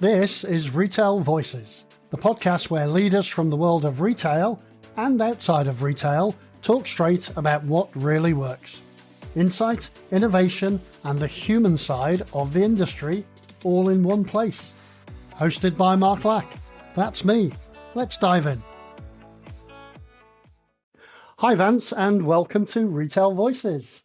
This is Retail Voices, the podcast where leaders from the world of retail and outside of retail talk straight about what really works. Insight, innovation, and the human side of the industry all in one place. Hosted by Mark Lack. That's me. Let's dive in. Hi Vance, and welcome to Retail Voices.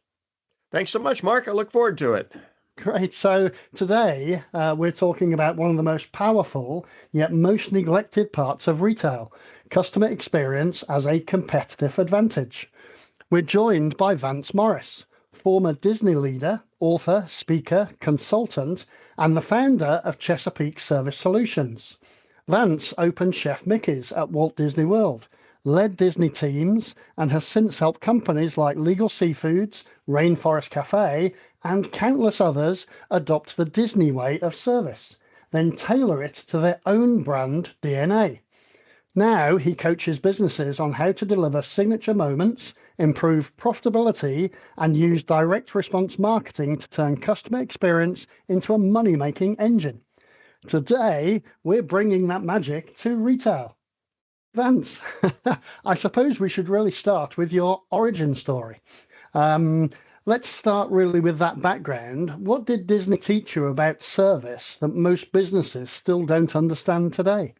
Thanks so much, Mark. I look forward to it. Great. So today we're talking about one of the most powerful yet most neglected parts of retail, customer experience as a competitive advantage. We're joined by Vance Morris, former Disney leader, author, speaker, consultant, and the founder of Chesapeake Service Solutions. Vance opened Chef Mickey's at Walt Disney World, led Disney teams, and has since helped companies like Legal Seafoods, Rainforest Cafe, and countless others adopt the Disney way of service, then tailor it to their own brand DNA. Now he coaches businesses on how to deliver signature moments, improve profitability, and use direct response marketing to turn customer experience into a money-making engine. Today, we're bringing that magic to retail. Vance, I suppose we should really start with your origin story. Let's start really with that background. What did Disney teach you about service that most businesses still don't understand today?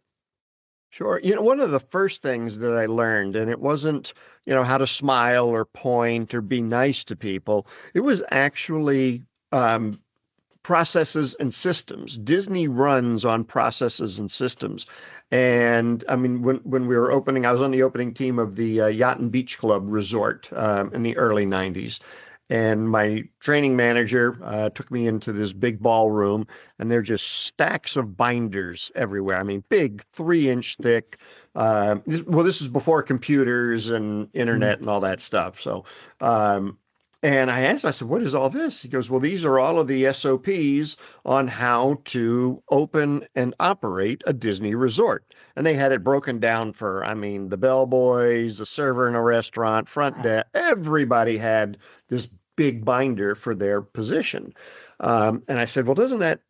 Sure. One of the first things that I learned, and it wasn't, how to smile or point or be nice to people. It was actually processes and systems. Disney runs on processes and systems. And I mean, when we were opening, I was on the opening team of the Yacht and Beach Club Resort in the early 90s. And my training manager took me into this big ballroom, and there are just stacks of binders everywhere. I mean, big 3-inch thick. This is before computers and internet and all that stuff. So, and I asked, I said, what is all this? He goes, well, these are all of the SOPs on how to open and operate a Disney resort. And they had it broken down for, the bellboys, the server in a restaurant, front desk, everybody had this big binder for their position. And I said, well, doesn't that,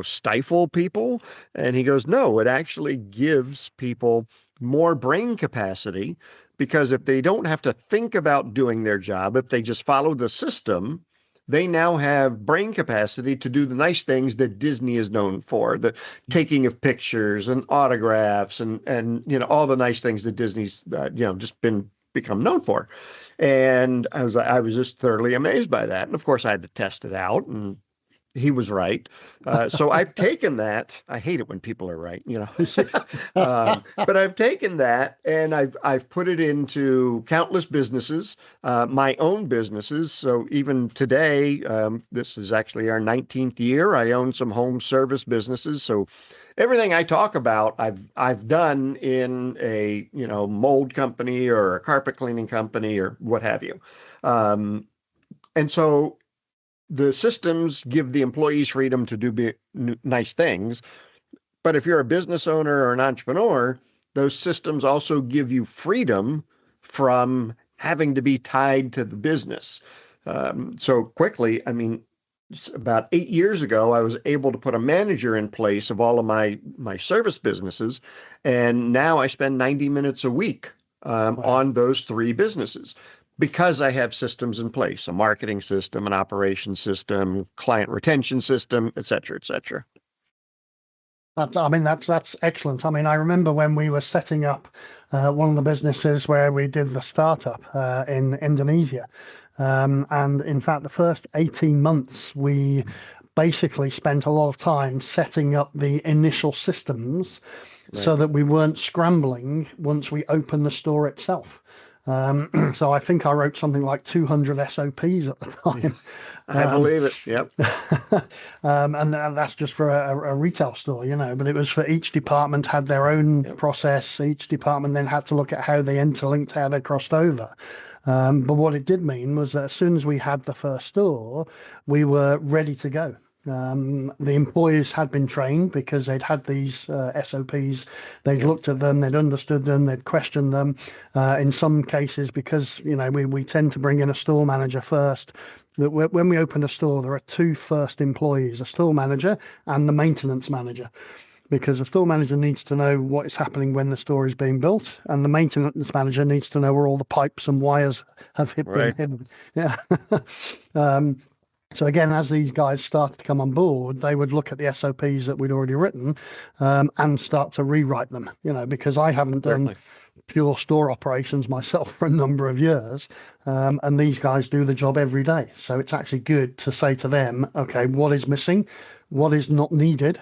stifle people? And he goes, no, it actually gives people more brain capacity, because if they don't have to think about doing their job, if they just follow the system, they now have brain capacity to do the nice things that Disney is known for, the taking of pictures and autographs and all the nice things that Disney's just become known for. And I was just thoroughly amazed by that. And of course I had to test it out, and he was right. So I've taken that. I hate it when people are right, but I've taken that and I've put it into countless businesses, my own businesses. So even today, this is actually our 19th year. I own some home service businesses. So everything I talk about, I've done in a mold company or a carpet cleaning company or what have you. And so the systems give the employees freedom to do nice things. But if you're a business owner or an entrepreneur, those systems also give you freedom from having to be tied to the business. So quickly, about 8 years ago, I was able to put a manager in place of all of my service businesses. And now I spend 90 minutes a week on those 3 businesses, because I have systems in place, a marketing system, an operations system, client retention system, et cetera, et cetera. That's excellent. I remember when we were setting up one of the businesses where we did the startup in Indonesia. And in fact, the first 18 months, we basically spent a lot of time setting up the initial systems so that we weren't scrambling once we opened the store itself. So I think I wrote something like 200 SOPs at the time. I believe it. Yep. And that's just for a retail store, but it was for each department had their own process. Each department then had to look at how they interlinked, how they crossed over. But what it did mean was that as soon as we had the first store, we were ready to go. The employees had been trained because they'd had these SOPs, they'd looked at them, they'd understood them, they'd questioned them. In some cases, because we tend to bring in a store manager first, that when we open a store, there are two first employees, a store manager and the maintenance manager, because the store manager needs to know what is happening when the store is being built, and the maintenance manager needs to know where all the pipes and wires have been Right. hidden. Yeah. So again, as these guys started to come on board, they would look at the SOPs that we'd already written, and start to rewrite them. Because I haven't done Certainly. pure store operations myself for a number of years, and these guys do the job every day. So it's actually good to say to them, okay, what is missing, what is not needed,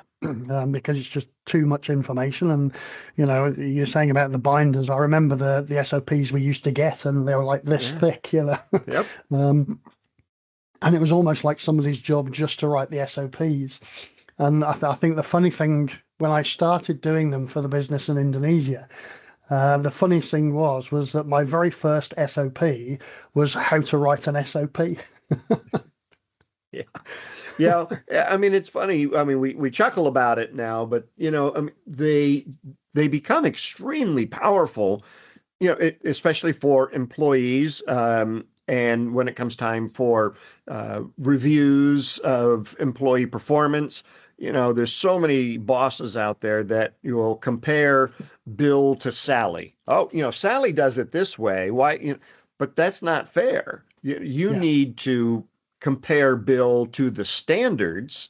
because it's just too much information. And you're saying about the binders. I remember the SOPs we used to get, and they were like this Yeah. thick. Yep. And it was almost like somebody's job just to write the SOPs. And I think the funny thing, when I started doing them for the business in Indonesia, the funniest thing was that my very first SOP was how to write an SOP. Yeah. Yeah. I mean, it's funny. I mean, we chuckle about it now, but I mean, they become extremely powerful, especially for employees. And when it comes time for reviews of employee performance, there's so many bosses out there that you will compare Bill to Sally. Oh, Sally does it this way. Why? But that's not fair. You Yeah, need to compare Bill to the standards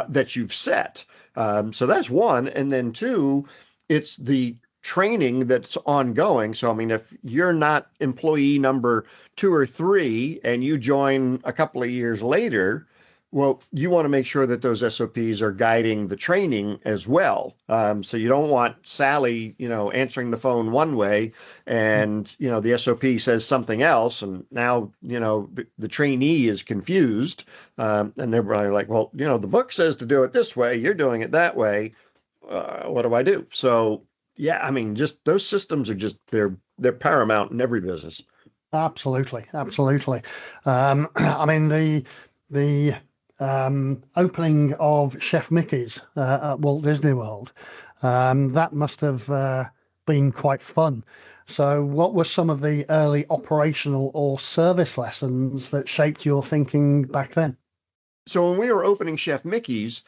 that you've set. So that's one. And then two, it's the training that's ongoing. So, I mean, if you're not employee number 2 or 3 and you join a couple of years later, well, you want to make sure that those SOPs are guiding the training as well. So you don't want Sally, answering the phone one way and, the SOP says something else. And now, the trainee is confused. And they're probably like, well, the book says to do it this way. You're doing it that way. What do I do? So, yeah, I mean, just those systems are they're paramount in every business. absolutely, absolutely. I mean, the opening of Chef Mickey's at Walt Disney World, that must have been quite fun. So, what were some of the early operational or service lessons that shaped your thinking back then? So when we were opening Chef Mickey's,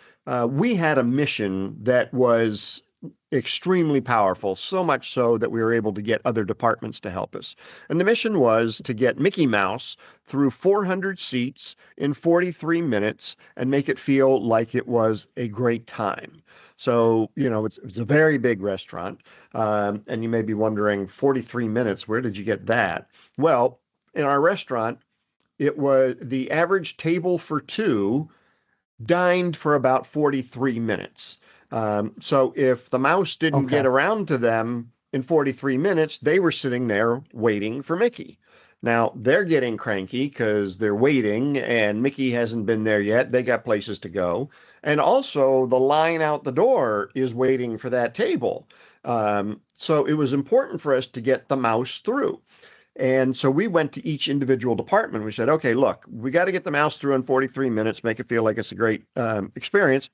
we had a mission that was extremely powerful, so much so that we were able to get other departments to help us. And the mission was to get Mickey Mouse through 400 seats in 43 minutes and make it feel like it was a great time. So, it's a very big restaurant. And you may be wondering, 43 minutes, where did you get that? Well, in our restaurant, it was the average table for two dined for about 43 minutes. So if the mouse didn't get Okay. around to them in 43 minutes, they were sitting there waiting for Mickey. Now they're getting cranky because they're waiting and Mickey hasn't been there yet. They got places to go. And also the line out the door is waiting for that table. So it was important for us to get the mouse through. And so we went to each individual department. We said, okay, look, we got to get the mouse through in 43 minutes, make it feel like it's a great experience.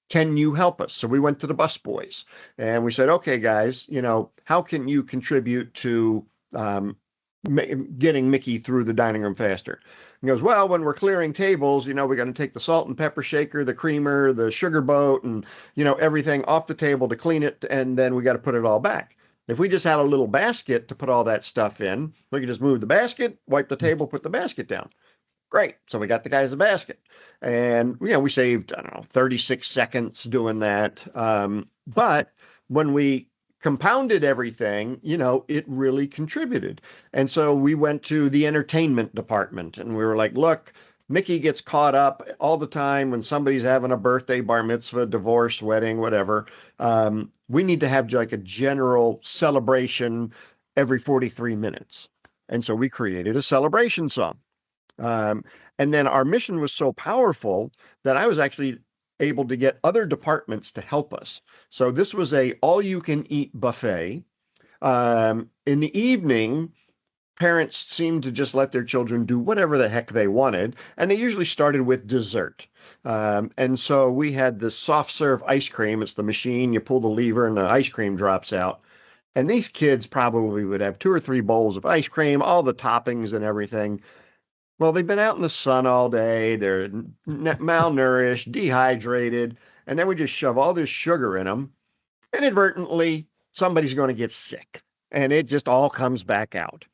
Can you help us? So we went to the bus boys and we said, okay, guys, how can you contribute to getting Mickey through the dining room faster? He goes, well, when we're clearing tables, we're going to take the salt and pepper shaker, the creamer, the sugar boat, and, everything off the table to clean it. And then we got to put it all back. If we just had a little basket to put all that stuff in, we could just move the basket, wipe the table, put the basket down. Great. So we got the guys a basket. And, we saved, I don't know, 36 seconds doing that. But when we compounded everything, it really contributed. And so we went to the entertainment department and we were like, look, Mickey gets caught up all the time when somebody's having a birthday, bar mitzvah, divorce, wedding, whatever. We need to have like a general celebration every 43 minutes. And so we created a celebration song. Um, and then our mission was so powerful that I was actually able to get other departments to help us. So this was a all-you-can-eat buffet. In the evening, parents seemed to just let their children do whatever the heck they wanted, and they usually started with dessert. And so we had this soft serve ice cream. It's the machine, you pull the lever and the ice cream drops out. And these kids probably would have 2 or 3 bowls of ice cream, all the toppings and everything. Well, they've been out in the sun all day. They're malnourished, dehydrated, and then we just shove all this sugar in them. Inadvertently, somebody's going to get sick, and it just all comes back out.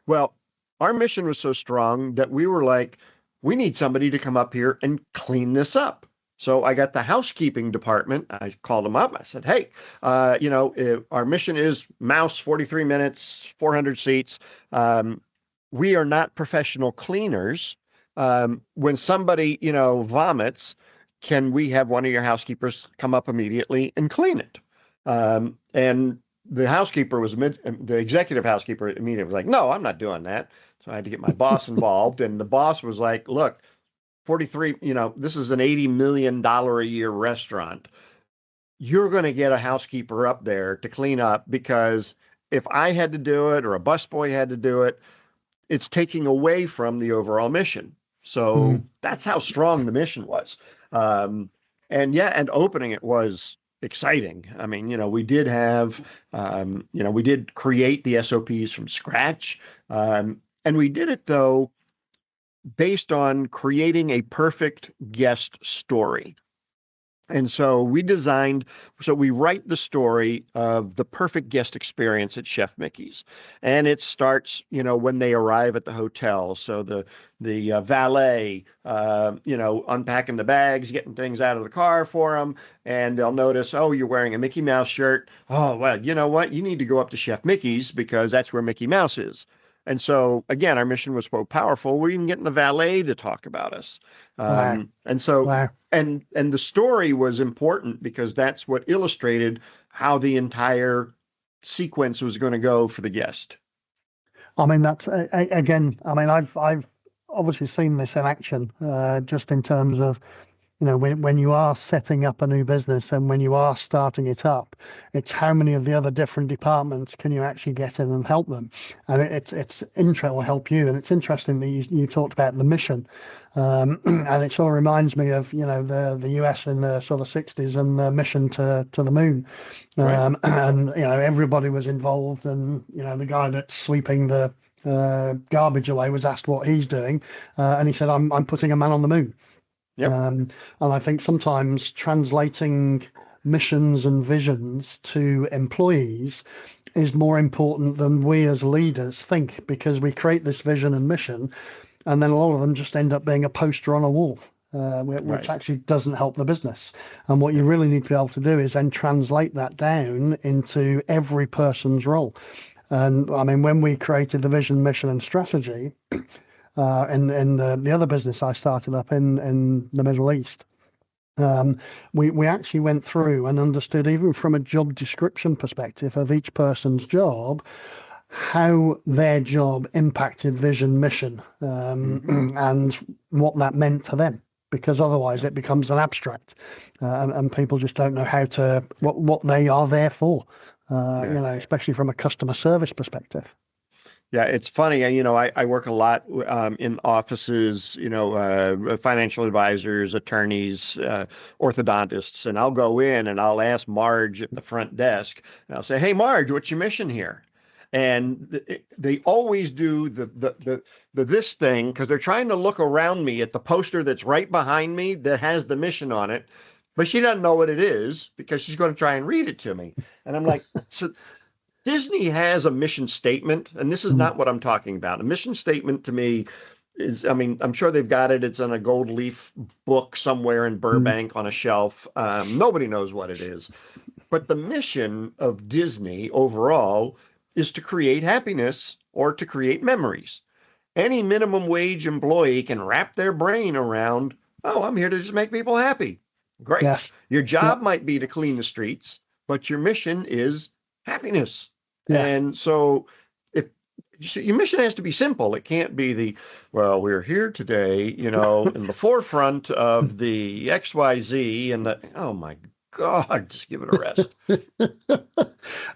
Well, our mission was so strong that we were like, we need somebody to come up here and clean this up. So I got the housekeeping department. I called them up. I said, hey, our mission is mouse 43 minutes, 400 seats. We are not professional cleaners. When somebody, vomits, can we have one of your housekeepers come up immediately and clean it? And the housekeeper the executive housekeeper immediately was like, no, I'm not doing that. So I had to get my boss involved. And the boss was like, look, 43, this is an $80 million a year restaurant. You're going to get a housekeeper up there to clean up, because if I had to do it or a busboy had to do it, it's taking away from the overall mission. So that's how strong the mission was. And opening it was exciting. I mean, we did have, we did create the SOPs from scratch. And we did it, though, based on creating a perfect guest story. And so we write the story of the perfect guest experience at Chef Mickey's. And it starts, when they arrive at the hotel. So the valet, unpacking the bags, getting things out of the car for them. And they'll notice, oh, you're wearing a Mickey Mouse shirt. Oh, well, you know what? You need to go up to Chef Mickey's because that's where Mickey Mouse is. And so, again, our mission was so powerful, we're even getting the valet to talk about us. Wow. And so, Wow. and the story was important because that's what illustrated how the entire sequence was going to go for the guest. I mean, that's again. I mean, I've obviously seen this in action, just in terms of, when you are setting up a new business and when you are starting it up, it's how many of the other different departments can you actually get in and help them, and it's will help you. And it's interesting that you talked about the mission, and it sort of reminds me of the US in the sort of 60s and the mission to the moon, Right. and everybody was involved, and the guy that's sweeping the garbage away was asked what he's doing, and he said, I'm putting a man on the moon. Yep. And I think sometimes translating missions and visions to employees is more important than we as leaders think, because we create this vision and mission, and then a lot of them just end up being a poster on a wall, which actually doesn't help the business. And what you really need to be able to do is then translate that down into every person's role. And I mean, when we created the vision, mission, and strategy, in the other business I started up in the Middle East, we actually went through and understood, even from a job description perspective of each person's job, how their job impacted vision, mission, and what that meant to them. Because otherwise it becomes an abstract, and people just don't know what they are there for, especially from a customer service perspective. Yeah, it's funny. I work a lot in offices, financial advisors, attorneys, orthodontists, and I'll go in and I'll ask Marge at the front desk, and I'll say, "Hey, Marge, what's your mission here?" And they always do the this thing because they're trying to look around me at the poster that's right behind me that has the mission on it, but she doesn't know what it is because she's going to try and read it to me. And I'm like, so Disney has a mission statement, and this is not what I'm talking about. A mission statement to me is, I mean, I'm sure they've got it. It's in a gold leaf book somewhere in Burbank on a shelf. Nobody knows what it is. But the mission of Disney overall is to create happiness or to create memories. Any minimum wage employee can wrap their brain around, oh, I'm here to just make people happy. Great. Yes. Your job might be to clean the streets, but your mission is happiness. Yes. And so if your mission has to be simple, it can't be well, we're here today, in the forefront of the XYZ and oh my God, just give it a rest.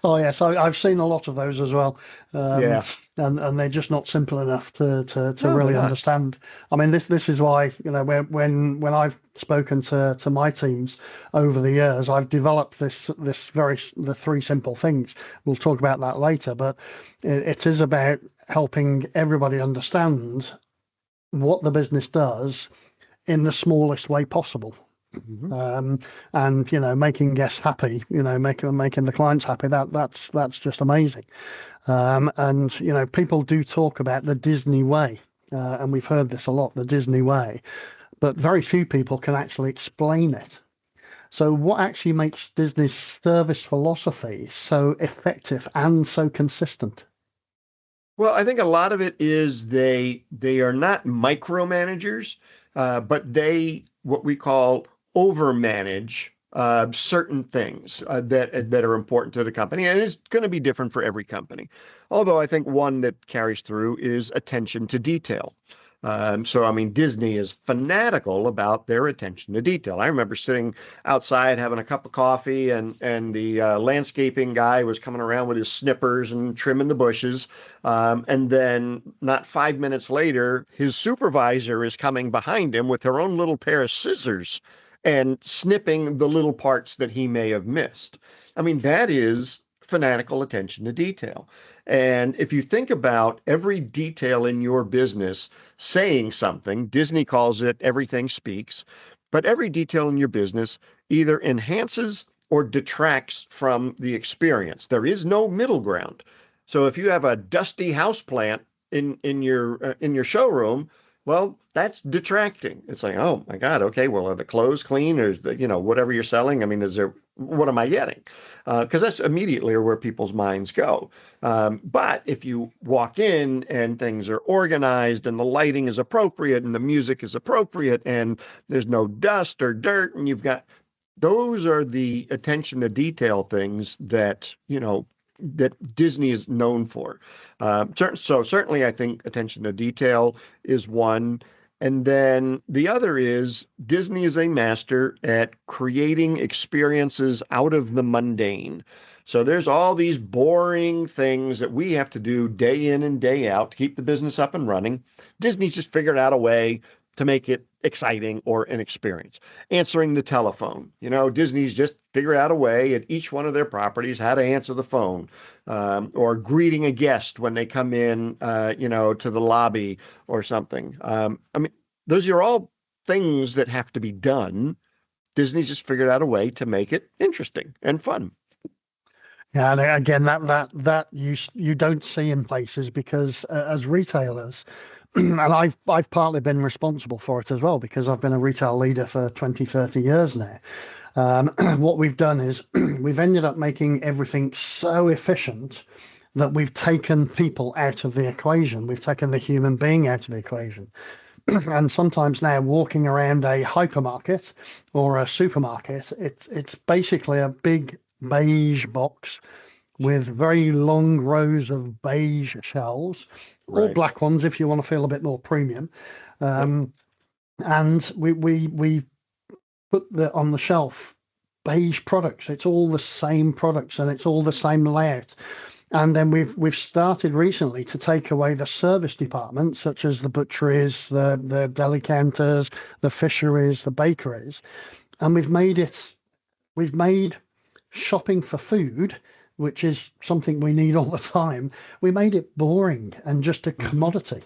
Oh yes, I've seen a lot of those as well. Yeah. And they're just not simple enough to No, really they're not. understand. I mean, this is why, when I've spoken to my teams over the years, I've developed the three simple things. We'll talk about that later, but it is about helping everybody understand what the business does in the smallest way possible. Mhm. Um, and making guests happy, making the clients happy. That's just amazing. And people do talk about the Disney way, and we've heard this a lot, the Disney way, but very few people can actually explain it. So, what actually makes Disney's service philosophy so effective and so consistent? Well, I think a lot of it is they are not micromanagers, but they what we call overmanage certain things that are important to the company, and it's going to be different for every company. Although I think one that carries through is attention to detail. So, I mean, Disney is fanatical about their attention to detail. I remember sitting outside having a cup of coffee, and the landscaping guy was coming around with his snippers and trimming the bushes. And then, not 5 minutes later, his supervisor is coming behind him with her own little pair of scissors and snipping the little parts that he may have missed. I mean, that is fanatical attention to detail. And if you think about every detail in your business saying something, Disney calls it everything speaks, but every detail in your business either enhances or detracts from the experience. There is no middle ground. So if you have a dusty house plant in your showroom, well, that's detracting. It's like, oh my God, okay, well, are the clothes clean, or is the, whatever you're selling? I mean, is there what am I getting? Because that's immediately where people's minds go. But if you walk in and things are organized and the lighting is appropriate and the music is appropriate and there's no dust or dirt, and you've got those are the attention to detail things that that Disney is known for. So certainly, I think attention to detail is one. And then the other is Disney is a master at creating experiences out of the mundane. So there's all these boring things that we have to do day in and day out to keep the business up and running. Disney's just figured out a way to make it exciting or an experience. Answering the telephone. Disney's just figured out a way at each one of their properties how to answer the phone, or greeting a guest when they come in, to the lobby or something. I mean, those are all things that have to be done. Disney's just figured out a way to make it interesting and fun. Yeah, and again, that you don't see in places because as retailers, and I've partly been responsible for it as well because I've been a retail leader for 20, 30 years now. What we've done is we've ended up making everything so efficient that we've taken people out of the equation. We've taken the human being out of the equation. And sometimes now walking around a hypermarket or a supermarket, it's basically a big beige box with very long rows of beige shelves, or Right. black ones if you want to feel a bit more premium. Yep. Um, and we put on the shelf beige products. It's all the same products and it's all the same layout. And then we've started recently to take away the service department, such as the butcheries, the deli counters, the fisheries, the bakeries, and we've made shopping for food, which is something we need all the time. We made it boring and just a Mhm. commodity.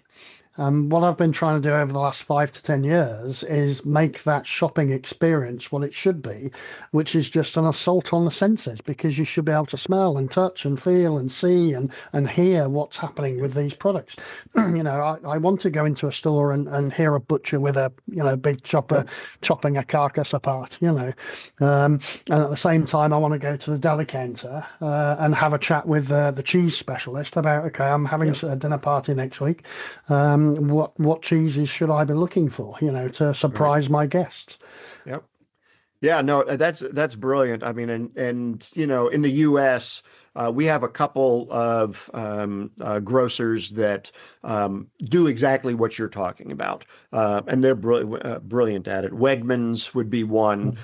What I've been trying to do over the last 5 to 10 years is make that shopping experience what it should be, which is just an assault on the senses because you should be able to smell and touch and feel and see and hear what's happening with these products. I want to go into a store and hear a butcher with a big chopper Yep. chopping a carcass apart, and at the same time, I want to go to the deli counter and have a chat with the cheese specialist about, okay, I'm having Yep. a dinner party next week. What cheeses should I be looking for, to Right. surprise my guests? Yep. Yeah, no, that's brilliant. I mean, and in the U.S., we have a couple of grocers that do exactly what you're talking about, and they're brilliant at it. Wegmans would be one.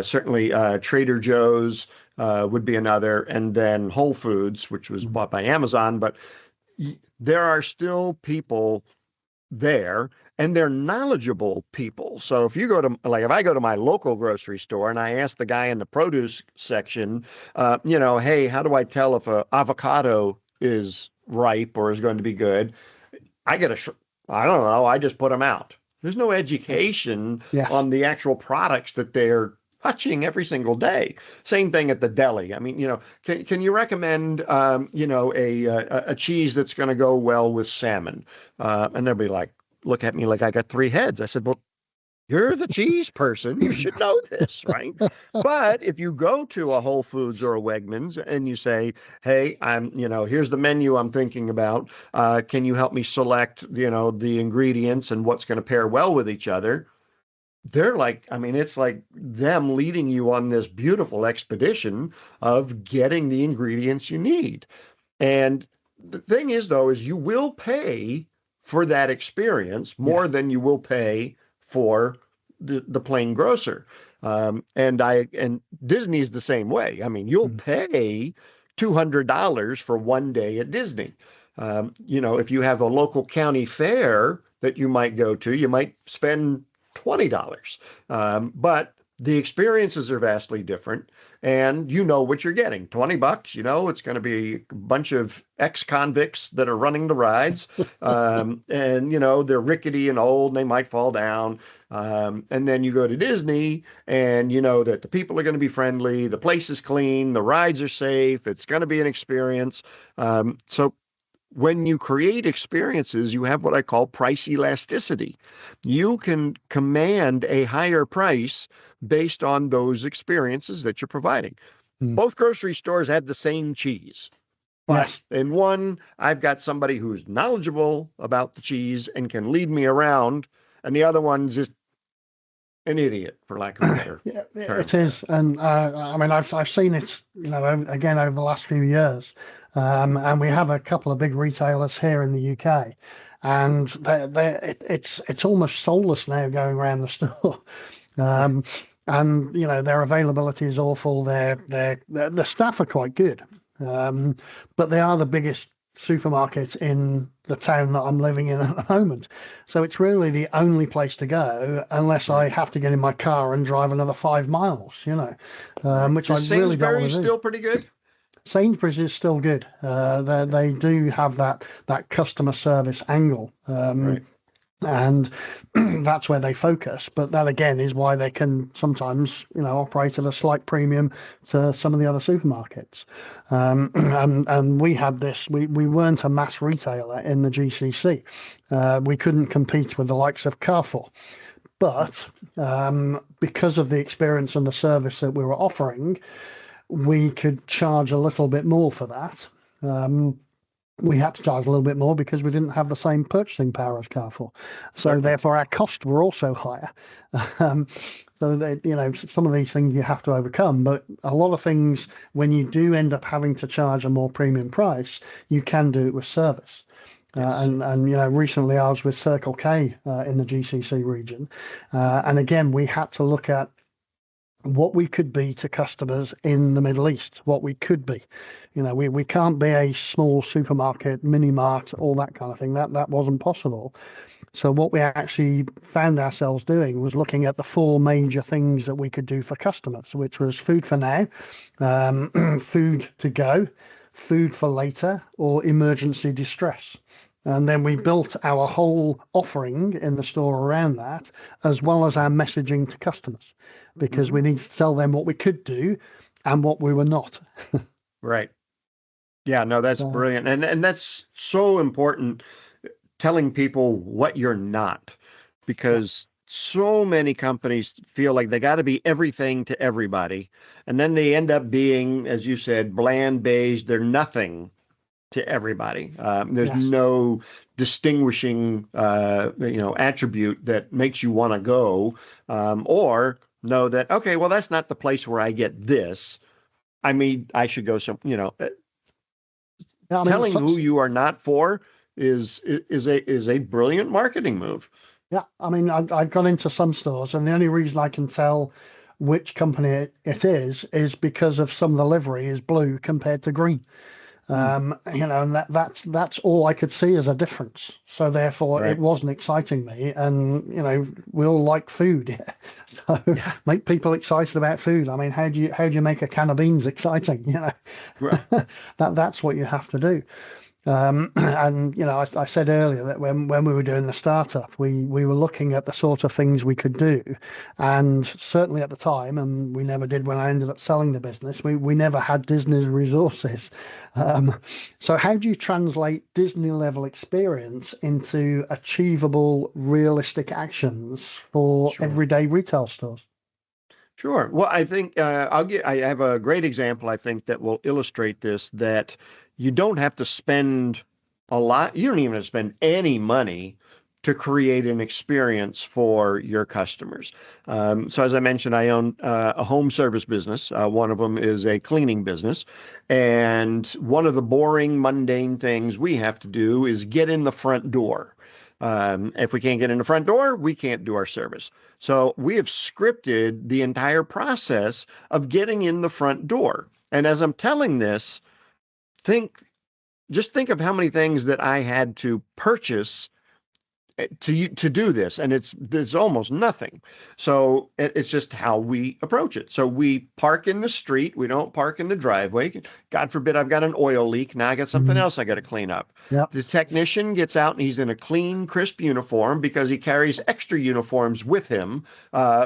Certainly, Trader Joe's would be another, and then Whole Foods, which was bought by Amazon. But there are still people there, and they're knowledgeable people. So if you go to, like, if I go to my local grocery store and I ask the guy in the produce section, hey, how do I tell if a avocado is ripe or is going to be good? I get a I don't know. I just put them out. There's no education Yes. on the actual products that they're touching every single day. Same thing at the deli. I mean, can you recommend, a cheese that's going to go well with salmon? And they'll be like, look at me like I got three heads. I said, well, you're the cheese person. You should know this, right? But if you go to a Whole Foods or a Wegmans and you say, hey, here's the menu I'm thinking about. Can you help me select, the ingredients and what's going to pair well with each other? They're like, I mean, it's like them leading you on this beautiful expedition of getting the ingredients you need. And the thing is, though, is you will pay for that experience more Yes. than you will pay for the plain grocer. And Disney's the same way. I mean, you'll Mm. pay $200 for one day at Disney. If you have a local county fair that you might go to, you might spend $20. But the experiences are vastly different, and you know what you're getting. $20, it's going to be a bunch of ex-convicts that are running the rides. And they're rickety and old and they might fall down. And then you go to Disney and you know that the people are going to be friendly, the place is clean, the rides are safe, it's going to be an experience. So when you create experiences, you have what I call price elasticity. You can command a higher price based on those experiences that you're providing. Mm. Both grocery stores have the same cheese, but Yes. in one, I've got somebody who's knowledgeable about the cheese and can lead me around, and the other one's just an idiot, for lack of a better Yeah, term. it is, and I mean, I've seen it, again over the last few years, and we have a couple of big retailers here in the UK, and it's almost soulless now going around the store, um, and their availability is awful. The staff are quite good, um, but they are the biggest supermarket in the town that I'm living in at the moment. So it's really the only place to go unless I Right. have to get in my car and drive another 5 miles, Right. which I Is really don't Sainsbury's want to do. still pretty good? Sainsbury's is still good. They do have that customer service angle. Right. And that's where they focus. But that again is why they can sometimes, operate at a slight premium to some of the other supermarkets. And we had this. We weren't a mass retailer in the GCC. We couldn't compete with the likes of Carrefour. But because of the experience and the service that we were offering, we could charge a little bit more for that. We had to charge a little bit more because we didn't have the same purchasing power as Carrefour. So Certainly. therefore our costs were also higher. Um, so that, some of these things you have to overcome, but a lot of things, when you do end up having to charge a more premium price, you can do it with service. Yes. Recently I was with Circle K in the GCC region, and again we had to look at what we could be to customers in the Middle East, what we could be. We can't be a small supermarket, mini mart, all that kind of thing. That wasn't possible. So what we actually found ourselves doing was looking at the four major things that we could do for customers, which was food for now, food to go, food for later, or emergency distress. And then we built our whole offering in the store around that, as well as our messaging to customers, because Hmm. we need to tell them what we could do and what we were not. Right. Yeah, no, that's So, brilliant. And that's so important, telling people what you're not, yeah, because so many companies feel like they got to be everything to everybody. And then they end up being, as you said, bland, beige. They're nothing to everybody. There's yes, no distinguishing, attribute that makes you want to go, or know that, okay, well, that's not the place where I get this. I mean, I should go yeah. I mean, telling who you are not for is a brilliant marketing move. yeah. I mean, I've gone into some stores, and the only reason I can tell which company it is because of some of the livery is blue compared to green. Hmm. And that's all I could see as a difference. So therefore, it Right. wasn't exciting me. And we all like food, yeah. So Yeah. make people excited about food. I mean, how do you make a can of beans exciting? Right. That's what you have to do. And I said earlier that when we were doing the startup, we were looking at the sort of things we could do, and certainly at the time, and we never did when I ended up selling the business. We never had Disney's resources. Um, so how do you translate Disney level experience into achievable, realistic actions for Sure. everyday retail stores? Sure. Well, I think I have a great example, I think, that will illustrate this, that you don't have to spend a lot. You don't even have to spend any money to create an experience for your customers. So as I mentioned, I own a home service business. One of them is a cleaning business. And one of the boring, mundane things we have to do is get in the front door. If we can't get in the front door, we can't do our service. So we have scripted the entire process of getting in the front door. And as I'm telling this, think just think of how many things that I had to purchase to do this, and there's almost nothing. So it's just how we approach it. So we park in the street. We don't park in the driveway. God forbid I've got an oil leak. Now I got something Mhm. else I got to clean up. Yep. The technician gets out and he's in a clean, crisp uniform because he carries extra uniforms with him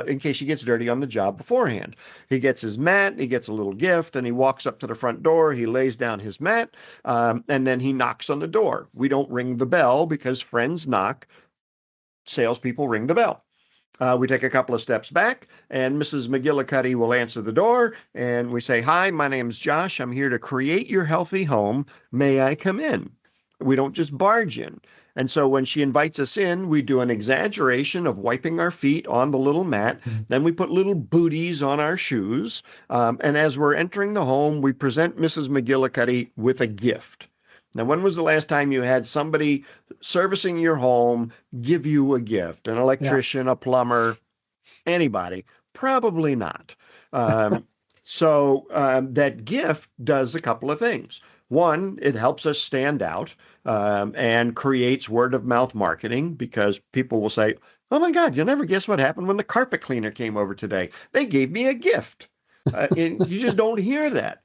in case he gets dirty on the job beforehand. He gets his mat, he gets a little gift, and he walks up to the front door. He lays down his mat, and then he knocks on the door. We don't ring the bell because friends knock, salespeople ring the bell. We take a couple of steps back, and Mrs. McGillicuddy will answer the door, and we say, "Hi, my name's Josh. I'm here to create your healthy home. May I come in?" We don't just barge in. And so when she invites us in, we do an exaggeration of wiping our feet on the little mat. Mhm. Then we put little booties on our shoes. And as we're entering the home, we present Mrs. McGillicuddy with a gift. Now, when was the last time you had somebody servicing your home give you a gift? An Yeah. electrician, a plumber, anybody? Probably not. Um, so that gift does a couple of things. One, it helps us stand out and creates word of mouth marketing because people will say, "Oh my God, you'll never guess what happened when the carpet cleaner came over today. They gave me a gift." And you just don't hear that.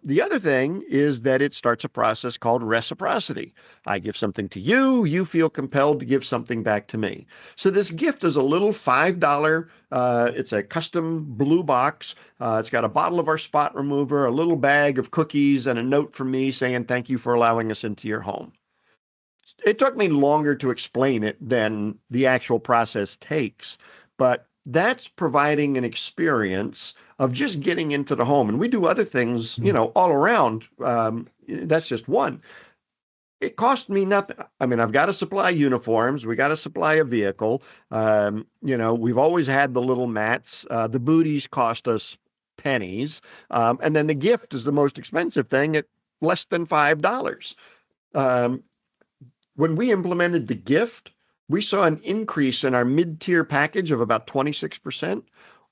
The other thing is that it starts a process called reciprocity. I give something to you, you feel compelled to give something back to me. So this gift is a little $5. It's a custom blue box. It's got a bottle of our spot remover, a little bag of cookies, and a note from me saying thank you for allowing us into your home. It took me longer to explain it than the actual process takes, but that's providing an experience of just getting into the home. And we do other things, Mhm. all around. That's just one. It cost me nothing. I mean, I've got to supply uniforms. We got to supply a vehicle. We've always had the little mats. The booties cost us pennies. And then the gift is the most expensive thing at less than $5. Um, when we implemented the gift, we saw an increase in our mid-tier package of about 26%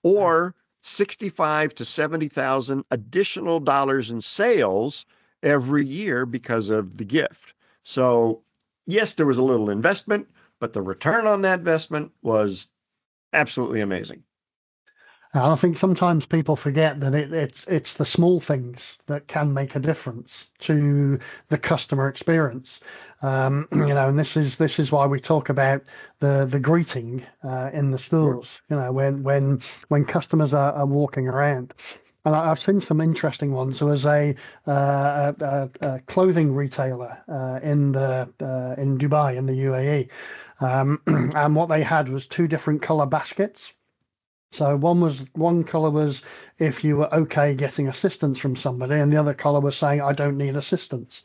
Wow. or 65 to 70,000 additional dollars in sales every year because of the gift. So, yes, there was a little investment, but the return on that investment was absolutely amazing. And I think sometimes people forget that it's the small things that can make a difference to the customer experience. And this is why we talk about the greeting in the Sure. stores. When customers are walking around. And I've seen some interesting ones. There was a clothing retailer in Dubai in the UAE, and what they had was two different color baskets. So one color was if you were okay getting assistance from somebody, and the other color was saying I don't need assistance.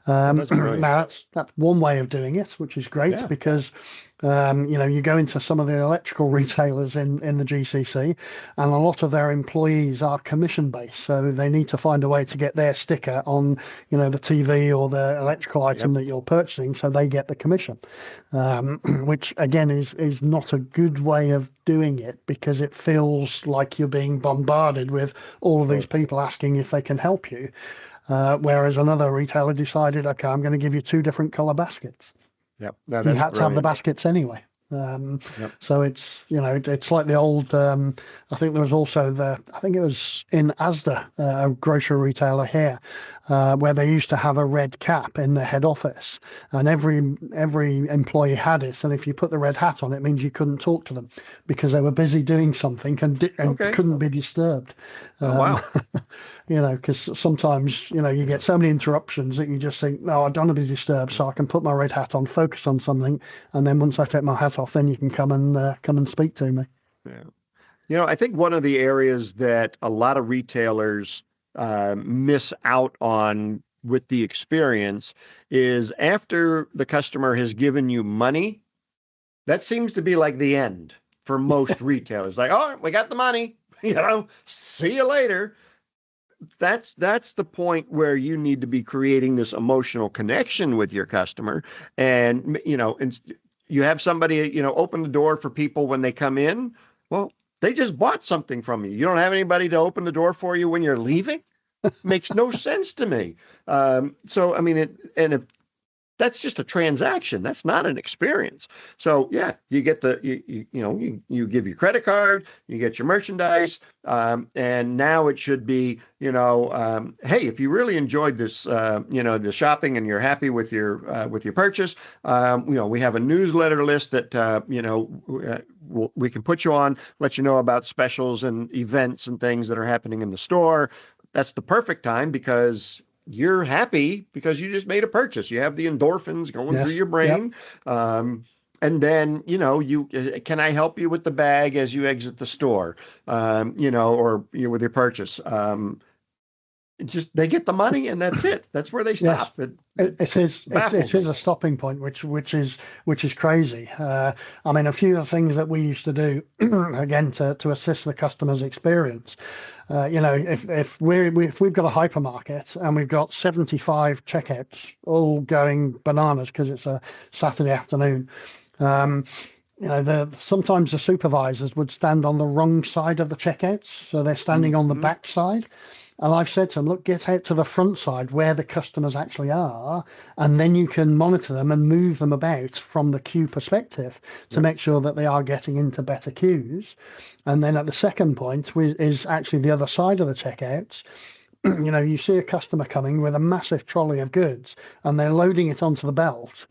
Oh, that's brilliant. Now that's one way of doing it, which is great Yeah. because you go into some of the electrical retailers in the GCC, and a lot of their employees are commission based, so they need to find a way to get their sticker on the TV or the electrical item Yep. that you're purchasing, so they get the commission, which again is not a good way of doing it because it feels like you're being bombarded with all of these Sure. people asking if they can help you. Whereas another retailer decided, okay, I'm going to give you two different color baskets. Yep. No, He that's had to have the brilliant. baskets anyway. Um, Yep. so it's like the old. I think there was also I think it was in Asda, a grocery retailer here. where they used to have a red cap in the head office, and every employee had it. And if you put the red hat on, it means you couldn't talk to them because they were busy doing something and Okay. couldn't be disturbed. Oh, wow. Because sometimes you get so many interruptions that you just think, no, I don't want to be disturbed, so I can put my red hat on, focus on something, and then once I take my hat off, then you can come and speak to me. Yeah. I think one of the areas that a lot of retailers miss out on with the experience is after the customer has given you money, that seems to be like the end for most retailers. Like, oh, we got the money, see you later. That's the point where you need to be creating this emotional connection with your customer. And, and you have somebody, open the door for people when they come in. Well, they just bought something from you. You don't have anybody to open the door for you when you're leaving? Makes no sense to me. So, I mean, that's just a transaction. That's not an experience. So yeah, you get you give your credit card, you get your merchandise, and now it should be, hey, if you really enjoyed this, the shopping and you're happy with your purchase, we have a newsletter list that we can put you on, let you know about specials and events and things that are happening in the store. That's the perfect time because you're happy because you just made a purchase. You have the endorphins going through your brain. Yep. And then, can I help you with the bag as you exit the store, or with your purchase? They get the money and that's it. That's where they stop. Yes. It is a stopping point, which is crazy. I mean, a few of the things that we used to do again to assist the customer's experience. If we've got a hypermarket and we've got 75 checkouts all going bananas because it's a Saturday afternoon. Sometimes the supervisors would stand on the wrong side of the checkouts, so they're standing on the back side. And I've said to them, look, get out to the front side where the customers actually are, and then you can monitor them and move them about from the queue perspective to make sure that they are getting into better queues. And then at the second point is actually the other side of the checkouts. You see a customer coming with a massive trolley of goods and they're loading it onto the belt,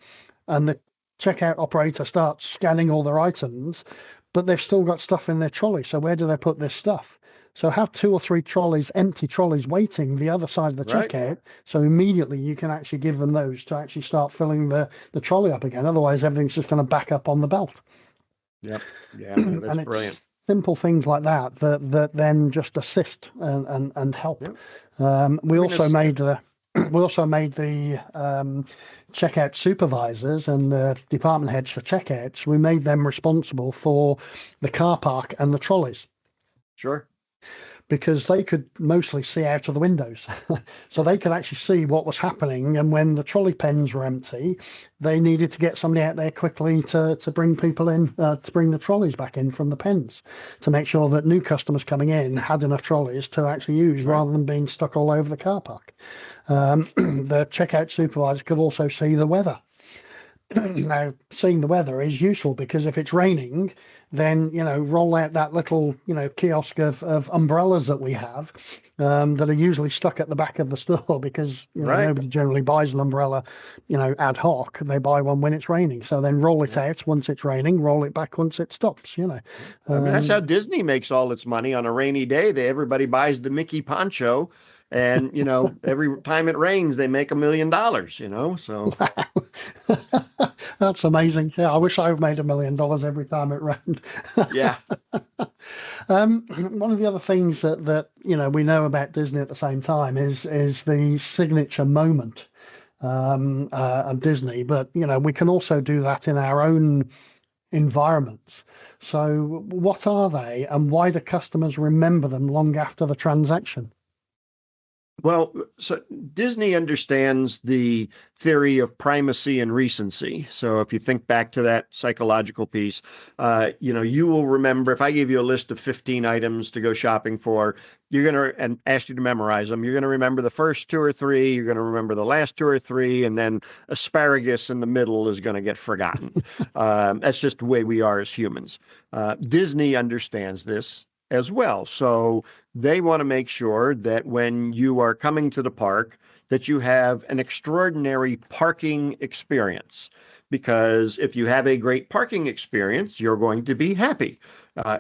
and the checkout operator starts scanning all their items, but they've still got stuff in their trolley. So where do they put this stuff? So have 2 or 3 empty trolleys waiting the other side of the checkout. So immediately you can actually give them those to actually start filling the trolley up again. Otherwise, everything's just going to back up on the belt. Yep. Yeah, that's and brilliant. Simple things like that then just assist and help. Yep. We also made the checkout supervisors and the department heads for checkouts. We made them responsible for the car park and the trolleys. Sure. Because they could mostly see out of the windows. So they could actually see what was happening. And when the trolley pens were empty, they needed to get somebody out there quickly to bring people in, to bring the trolleys back in from the pens, to make sure that new customers coming in had enough trolleys to actually use rather than being stuck all over the car park. The checkout supervisor could also see the weather. Now, seeing the weather is useful because if it's raining, then, roll out that little, kiosk of umbrellas that we have that are usually stuck at the back of the store because nobody generally buys an umbrella, ad hoc. They buy one when it's raining. So then roll it out once it's raining, roll it back once it stops, I mean, that's how Disney makes all its money. On a rainy day, everybody buys the Mickey poncho. And, every time it rains, they make $1 million, so. That's amazing. Yeah, I wish I made $1 million every time it rained. Yeah. One of the other things that we know about Disney at the same time is the signature moment of Disney. But, we can also do that in our own environments. So what are they and why do customers remember them long after the transaction? Well, so Disney understands the theory of primacy and recency. So if you think back to that psychological piece, you will remember if I gave you a list of 15 items to go shopping for, and ask you to memorize them, you're going to remember the first 2 or 3, you're going to remember the last 2 or 3, and then asparagus in the middle is going to get forgotten. That's just the way we are as humans. Disney understands this. as well. So they want to make sure that when you are coming to the park, that you have an extraordinary parking experience. Because if you have a great parking experience, you're going to be happy.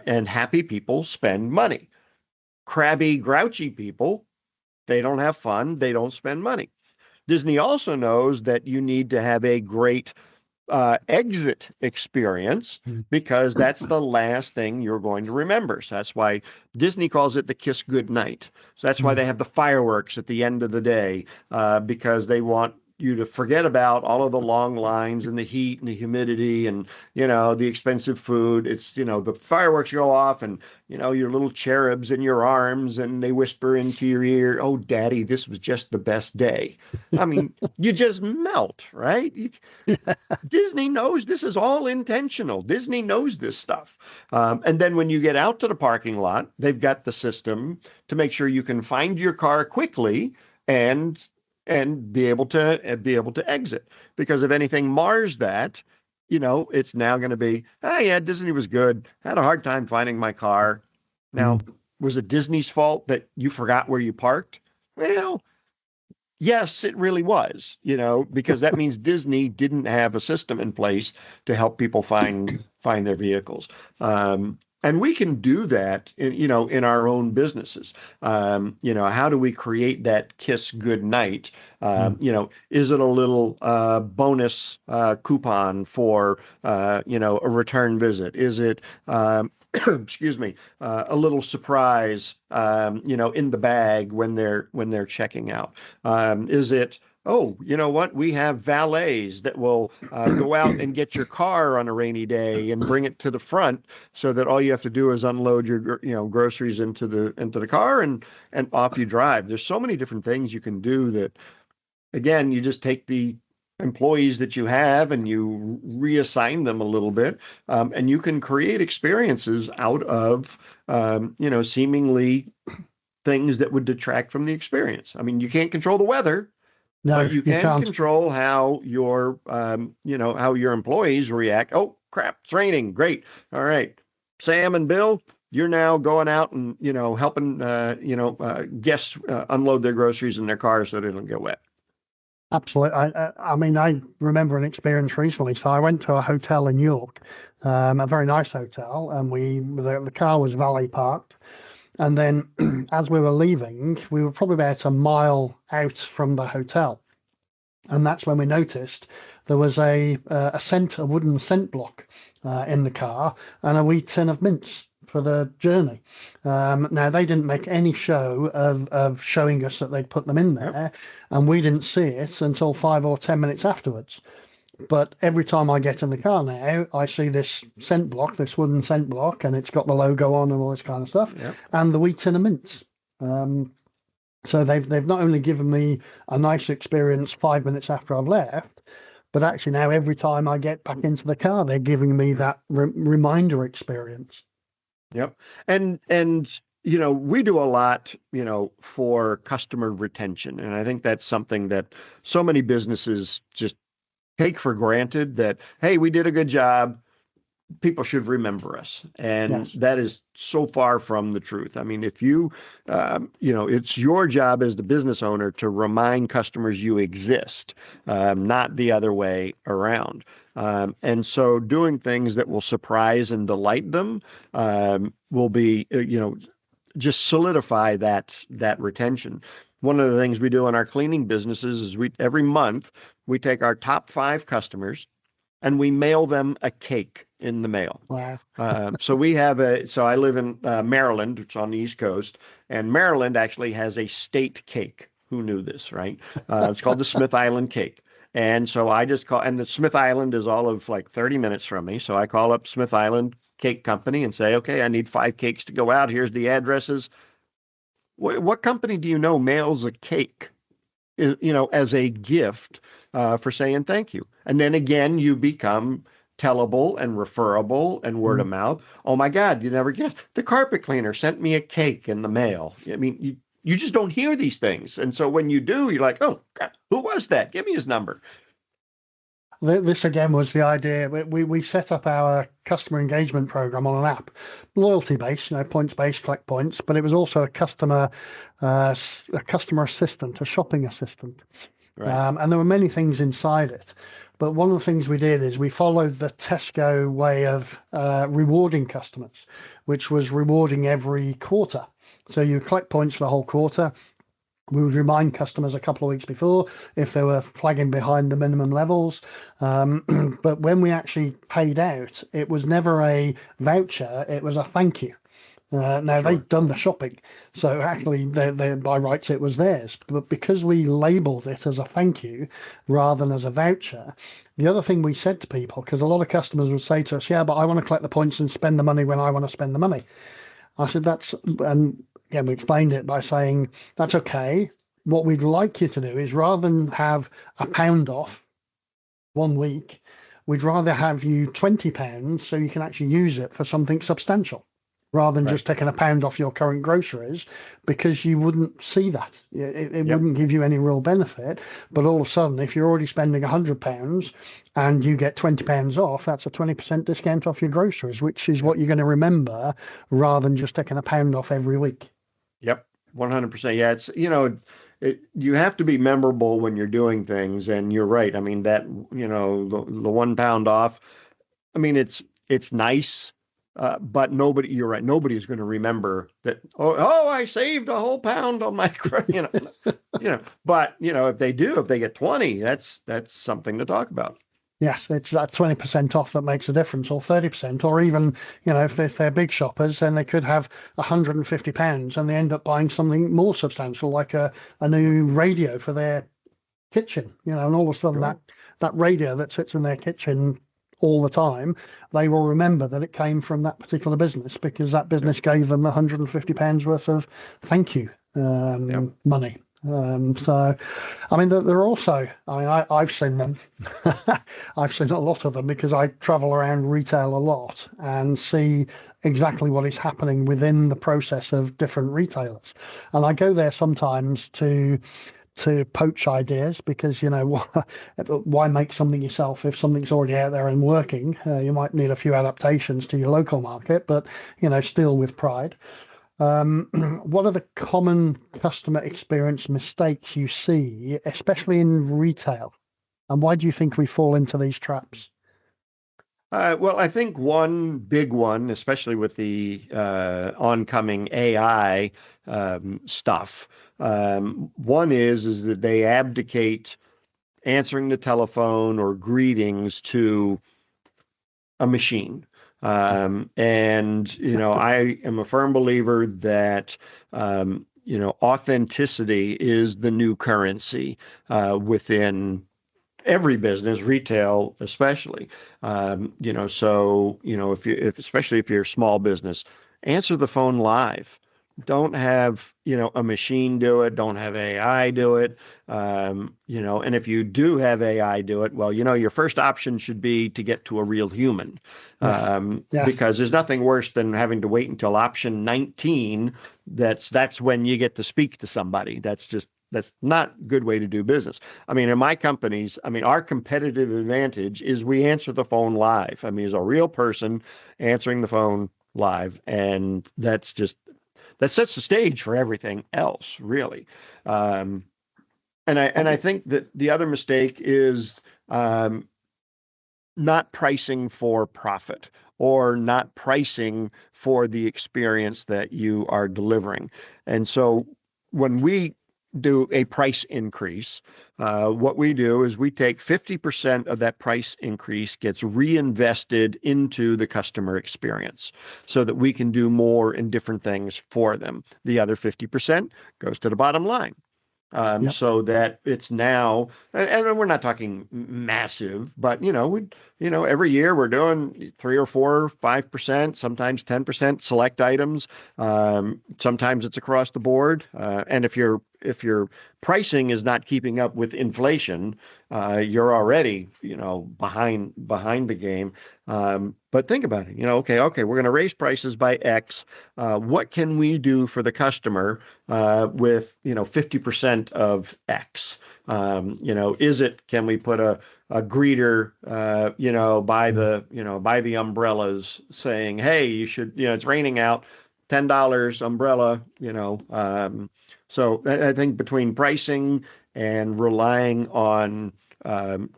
And happy people spend money. Crabby, grouchy people, they don't have fun, they don't spend money. Disney also knows that you need to have a great exit experience because that's the last thing you're going to remember. So that's why Disney calls it the kiss goodnight. So that's why they have the fireworks at the end of the day because they want you to forget about all of the long lines and the heat and the humidity and the expensive food. It's the fireworks go off and your little cherubs in your arms and they whisper into your ear, "Oh, Daddy, this was just the best day." I mean, you just melt, right? Disney knows this is all intentional. Disney knows this stuff. And then when you get out to the parking lot, they've got the system to make sure you can find your car quickly and be able to exit. Because if anything mars that, it's now going to be, "Oh yeah, Disney was good. Had a hard time finding my car." Now, was it Disney's fault that you forgot where you parked? Well, yes, it really was, because that means Disney didn't have a system in place to help people find their vehicles. And we can do that in our own businesses. How do we create that kiss goodnight? Is it a little bonus coupon for a return visit? Is it excuse me, a little surprise, in the bag when they're checking out? Is it, "Oh, you know what? We have valets that will go out and get your car on a rainy day and bring it to the front, so that all you have to do is unload your groceries into the car and off you drive." There's so many different things you can do that, again, you just take the employees that you have and you reassign them a little bit, and you can create experiences out of seemingly things that would detract from the experience. I mean, you can't control the weather, No, but you you can can't. control how how your employees react. "Oh crap, it's raining. Great. All right, Sam and Bill, you're now going out and helping guests unload their groceries in their cars so they don't get wet." Absolutely. I mean, I remember an experience recently. So I went to a hotel in York, a very nice hotel, and the car was valet parked. And then as we were leaving, we were probably about a mile out from the hotel. And that's when we noticed there was a wooden scent block in the car and a wee tin of mints for the journey. Now they didn't make any show of showing us that they'd put them in there, Yep. and we didn't see it until 5 or 10 minutes afterwards. But every time I get in the car now, I see this wooden scent block, and it's got the logo on and all this kind of stuff, Yep. and the wee tin of mints. So they've not only given me a nice experience 5 minutes after I've left, but actually now every time I get back into the car, they're giving me that reminder experience. Yep. And we do a lot, for customer retention. And I think that's something that so many businesses just take for granted, that, "Hey, we did a good job. People should remember us." And Yes. that is so far from the truth. I mean, if it's your job as the business owner to remind customers you exist, not the other way around. And so doing things that will surprise and delight them will be, just solidify that retention. One of the things we do in our cleaning businesses is every month we take our top 5 customers and we mail them a cake in the mail. Wow. So I live in Maryland, it's on the East Coast, and Maryland actually has a state cake. Who knew this, right? It's called the Smith Island cake. And so and the Smith Island is all of like 30 minutes from me. So I call up Smith Island Cake Company and say, "Okay, I need 5 cakes to go out. Here's the addresses." What company do you know mails a cake, as a gift for saying thank you? And then again, you become tellable and referable and word of mouth. "Oh my God, you never guess. The carpet cleaner sent me a cake in the mail." I mean, you just don't hear these things. And so when you do, you're like, "Oh God, who was that? Give me his number." This again was the idea. We set up our customer engagement program on an app, loyalty based, points based, collect points, but it was also a customer assistant, a shopping assistant. Right. And there were many things inside it. But one of the things we did is we followed the Tesco way of rewarding customers, which was rewarding every quarter. So you collect points for the whole quarter. We would remind customers a couple of weeks before if they were flagging behind the minimum levels. But when we actually paid out, it was never a voucher, it was a thank you. Now Sure. they'd done the shopping, so actually by rights it was theirs. But because we labelled it as a thank you rather than as a voucher, the other thing we said to people, because a lot of customers would say to us, "Yeah, but I want to collect the points and spend the money when I want to spend the money." I said, and again, we explained it by saying, "That's okay. What we'd like you to do is rather than have a pound off 1 week, we'd rather have you £20 so you can actually use it for something substantial." Rather than Right. just taking a pound off your current groceries, because you wouldn't see that. It Yep. wouldn't give you any real benefit. But all of a sudden, if you're already spending £100 and you get £20 off, that's a 20% discount off your groceries, which is Yep. what you're going to remember rather than just taking a pound off every week. Yep. 100%. Yeah. You have to be memorable when you're doing things. And you're right. I mean, the 1 pound off, I mean, it's nice. But you're right. Nobody is going to remember that. Oh, I saved a whole pound on my, but if they do, if they get 20, that's something to talk about. Yes, it's that 20% off that makes a difference, or 30%, or even, if they're big shoppers, then they could have £150 and they end up buying something more substantial, like a new radio for their kitchen, and all of a sudden Sure. that radio that sits in their kitchen all the time, they will remember that it came from that particular business because that Yep. business gave them £150 worth of thank you Yep. money. So, I mean, there are also, I've seen them. I've seen a lot of them because I travel around retail a lot and see exactly what is happening within the process of different retailers. And I go there sometimes to poach ideas because why make something yourself if something's already out there and working? You might need a few adaptations to your local market, but still with pride. What are the common customer experience mistakes you see, especially in retail, and why do you think we fall into these traps? Well, I think one big one, especially with the oncoming AI stuff, one is that they abdicate answering the telephone or greetings to a machine. And I am a firm believer that authenticity is the new currency within every business, retail especially. If especially if you're a small business, answer the phone live. Don't have a machine do it. Don't have AI do it. And if you do have AI do it, well, your first option should be to get to a real human, Yes, yes, because there's nothing worse than having to wait until option 19. That's when you get to speak to somebody. That's not a good way to do business. I mean, in my companies, our competitive advantage is we answer the phone live. I mean, as a real person answering the phone live, and that sets the stage for everything else, really. Um, and I think that the other mistake is not pricing for profit or not pricing for the experience that you are delivering. And so when we do a price increase, what we do is we take 50% of that price increase gets reinvested into the customer experience so that we can do more and different things for them. The other 50% goes to the bottom line. yep, So that it's now, and we're not talking massive, but every year we're doing 3 or 4, 5%, sometimes 10% select items. Sometimes it's across the board. And if you're your pricing is not keeping up with inflation, you're already, behind the game. But think about it. Okay, we're going to raise prices by X. What can we do for the customer with 50% of X? Can we put a greeter, by the umbrellas saying, hey, you should, it's raining out, $10 umbrella, so I think between pricing and relying on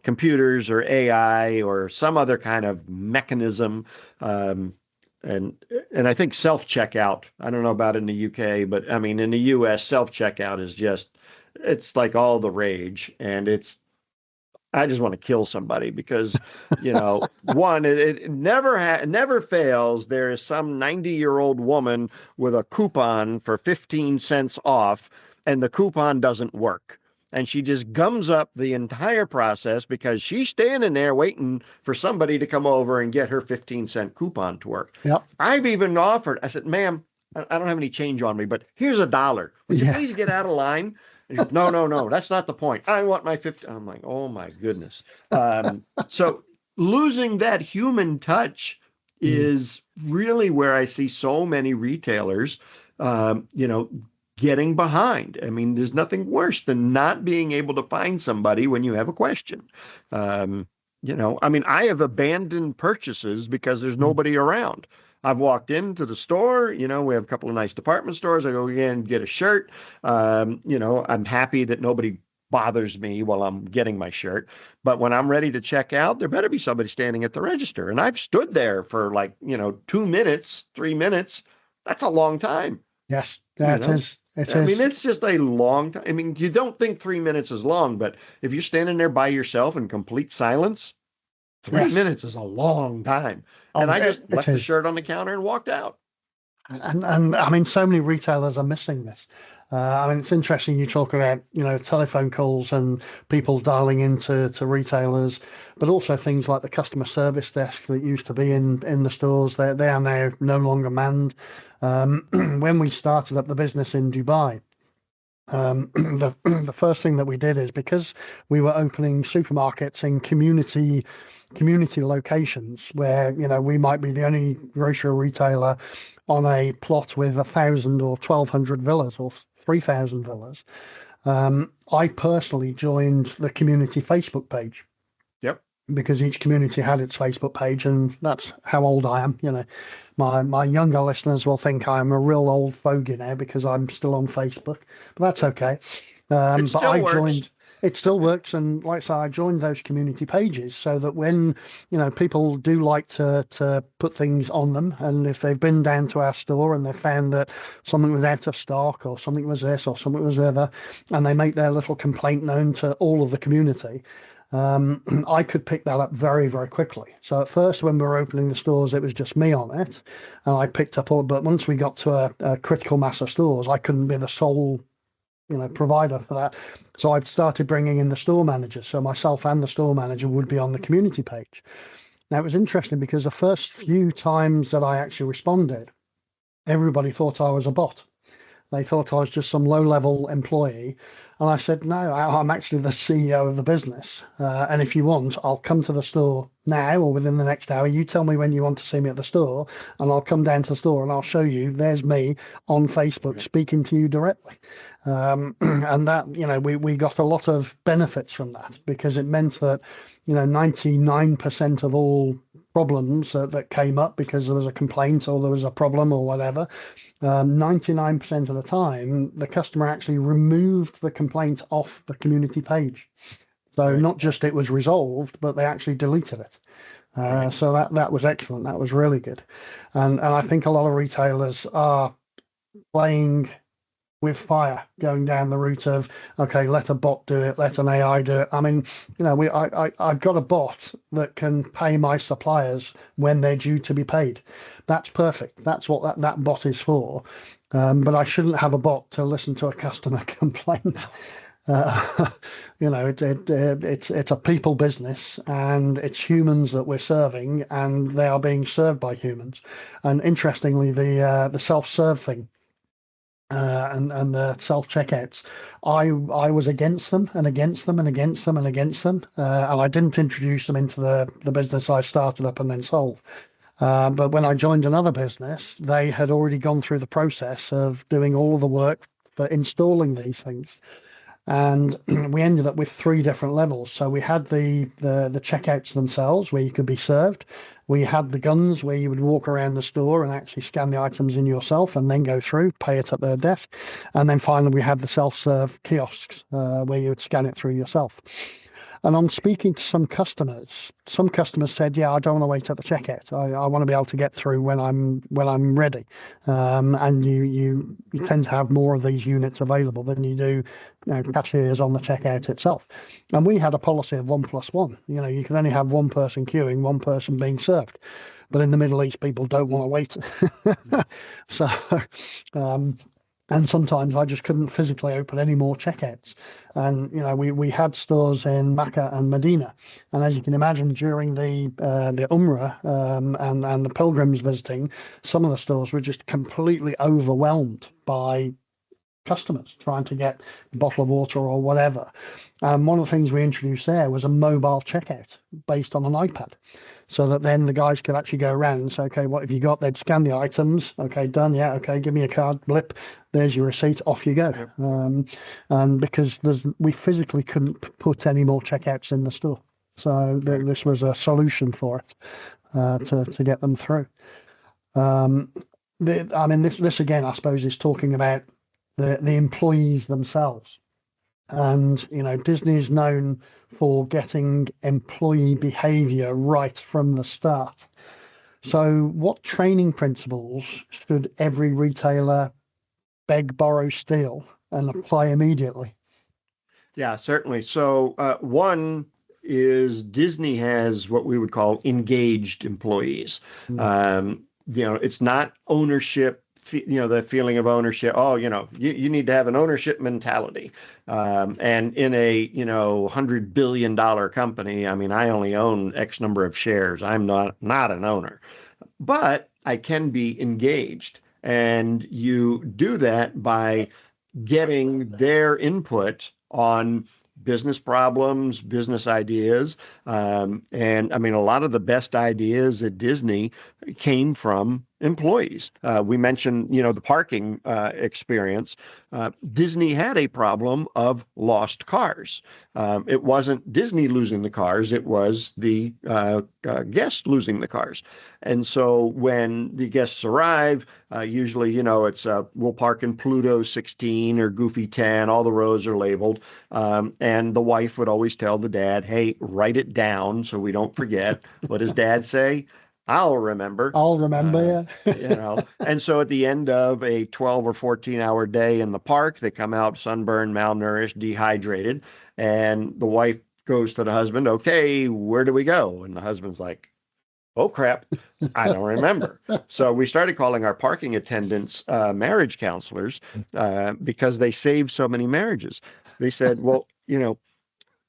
computers or AI or some other kind of mechanism, and I think self-checkout, I don't know about in the UK, but I mean, in the US, self-checkout is it's like all the rage. And I just want to kill somebody because, one, it never fails. There is some 90-year-old woman with a coupon for 15 cents off, and the coupon doesn't work. And she just gums up the entire process because she's standing there waiting for somebody to come over and get her 15-cent coupon to work. Yep. I've even offered, I said, ma'am, I don't have any change on me, but here's $1. Would you please get out of line? No, that's not the point. I want my 50. I'm like, oh my goodness. So losing that human touch is really where I see so many retailers, getting behind. I mean, there's nothing worse than not being able to find somebody when you have a question. I have abandoned purchases because there's nobody around. I've walked into the store, we have a couple of nice department stores. I go in and get a shirt. I'm happy that nobody bothers me while I'm getting my shirt. But when I'm ready to check out, there better be somebody standing at the register. And I've stood there for 2 minutes, 3 minutes. That's a long time. Yes, that is. I mean, it's just a long time. I mean, you don't think 3 minutes is long, but if you're standing there by yourself in complete silence, 3 minutes is a long time. And I just left the shirt on the counter and walked out. And I mean, so many retailers are missing this. It's interesting you talk about, telephone calls and people dialing into retailers, but also things like the customer service desk that used to be in the stores. They are now no longer manned. When we started up the business in Dubai, the first thing that we did is, because we were opening supermarkets in community locations where we might be the only grocery retailer on a plot with 1,000 or 1,200 villas or 3,000 villas. I personally joined the community Facebook page. Yep. Because each community had its Facebook page, and that's how old I am. My younger listeners will think I'm a real old fogey now because I'm still on Facebook, but that's okay. But I joined. It still works, and like I say, I joined those community pages so that when people do like to put things on them, and if they've been down to our store and they found that something was out of stock or something was this or something was other, and they make their little complaint known to all of the community, I could pick that up very, very quickly. So at first, when we were opening the stores, it was just me on it, and I picked up all. But once we got to a critical mass of stores, I couldn't be the sole provider for that. So I started bringing in the store managers. So myself and the store manager would be on the community page. Now, it was interesting because the first few times that I actually responded, everybody thought I was a bot. They thought I was just some low-level employee. And I said, no, I'm actually the CEO of the business. And if you want, I'll come to the store now or within the next hour. You tell me when you want to see me at the store, and I'll come down to the store and I'll show you. There's me on Facebook speaking to you directly. And that, we got a lot of benefits from that, because it meant that, 99% of all problems that came up because there was a complaint or there was a problem or whatever, 99% of the time, the customer actually removed the complaint off the community page. So not just it was resolved, but they actually deleted it. So that was excellent. That was really good. And I think a lot of retailers are playing with fire, going down the route of, okay, let a bot do it, let an AI do it. I mean, I've got a bot that can pay my suppliers when they're due to be paid. That's perfect. That's what that bot is for. But I shouldn't have a bot to listen to a customer complaint. It's a people business, and it's humans that we're serving, and they are being served by humans. And interestingly, the self-serve thing, and the self checkouts. I was against them and against them and against them and against them, and I didn't introduce them into the business I started up and then sold. But when I joined another business, they had already gone through the process of doing all of the work for installing these things. And we ended up with three different levels. So we had the checkouts themselves where you could be served. We had the guns where you would walk around the store and actually scan the items in yourself and then go through, pay it at their desk. And then finally, we had the self-serve kiosks where you would scan it through yourself. And on speaking to some customers said, "Yeah, I don't want to wait at the checkout. I want to be able to get through when I'm ready." And you tend to have more of these units available than you do, cashiers on the checkout itself. And we had a policy of 1+1. You can only have one person queuing, one person being served. But in the Middle East, people don't want to wait. So, and sometimes I just couldn't physically open any more checkouts. And we had stores in Mecca and Medina, and as you can imagine, during the Umrah and the pilgrims visiting, some of the stores were just completely overwhelmed by customers trying to get a bottle of water or whatever. And one of the things we introduced there was a mobile checkout based on an iPad, so that then the guys could actually go around and say, "Okay, what have you got?" They'd scan the items. "Okay, done. Yeah, okay, give me a card. Blip. There's your receipt. Off you go." Yep. And because we physically couldn't put any more checkouts in the store, so this was a solution for it to get them through. This again, I suppose, is talking about the employees themselves. And Disney is known for getting employee behavior right from the start. So what training principles should every retailer beg, borrow, steal, and apply immediately? Yeah, certainly. So one is Disney has what we would call engaged employees. It's not ownership, the feeling of ownership. Oh, you need to have an ownership mentality. And in a, $100 billion company, I only own X number of shares. I'm not an owner, but I can be engaged. And you do that by getting their input on business problems, business ideas. And a lot of the best ideas at Disney came from employees. We mentioned, the parking experience. Disney had a problem of lost cars. It wasn't Disney losing the cars, it was the guests losing the cars. And so when the guests arrive, usually, it's we'll park in Pluto 16 or Goofy 10, all the rows are labeled. And the wife would always tell the dad, "Hey, write it down so we don't forget." What does dad say? I'll remember. Yeah. And so at the end of a 12 or 14-hour day in the park, they come out sunburned, malnourished, dehydrated. And the wife goes to the husband, "Okay, where do we go?" And the husband's like, "Oh, crap, I don't remember." So we started calling our parking attendants marriage counselors because they saved so many marriages. They said, well,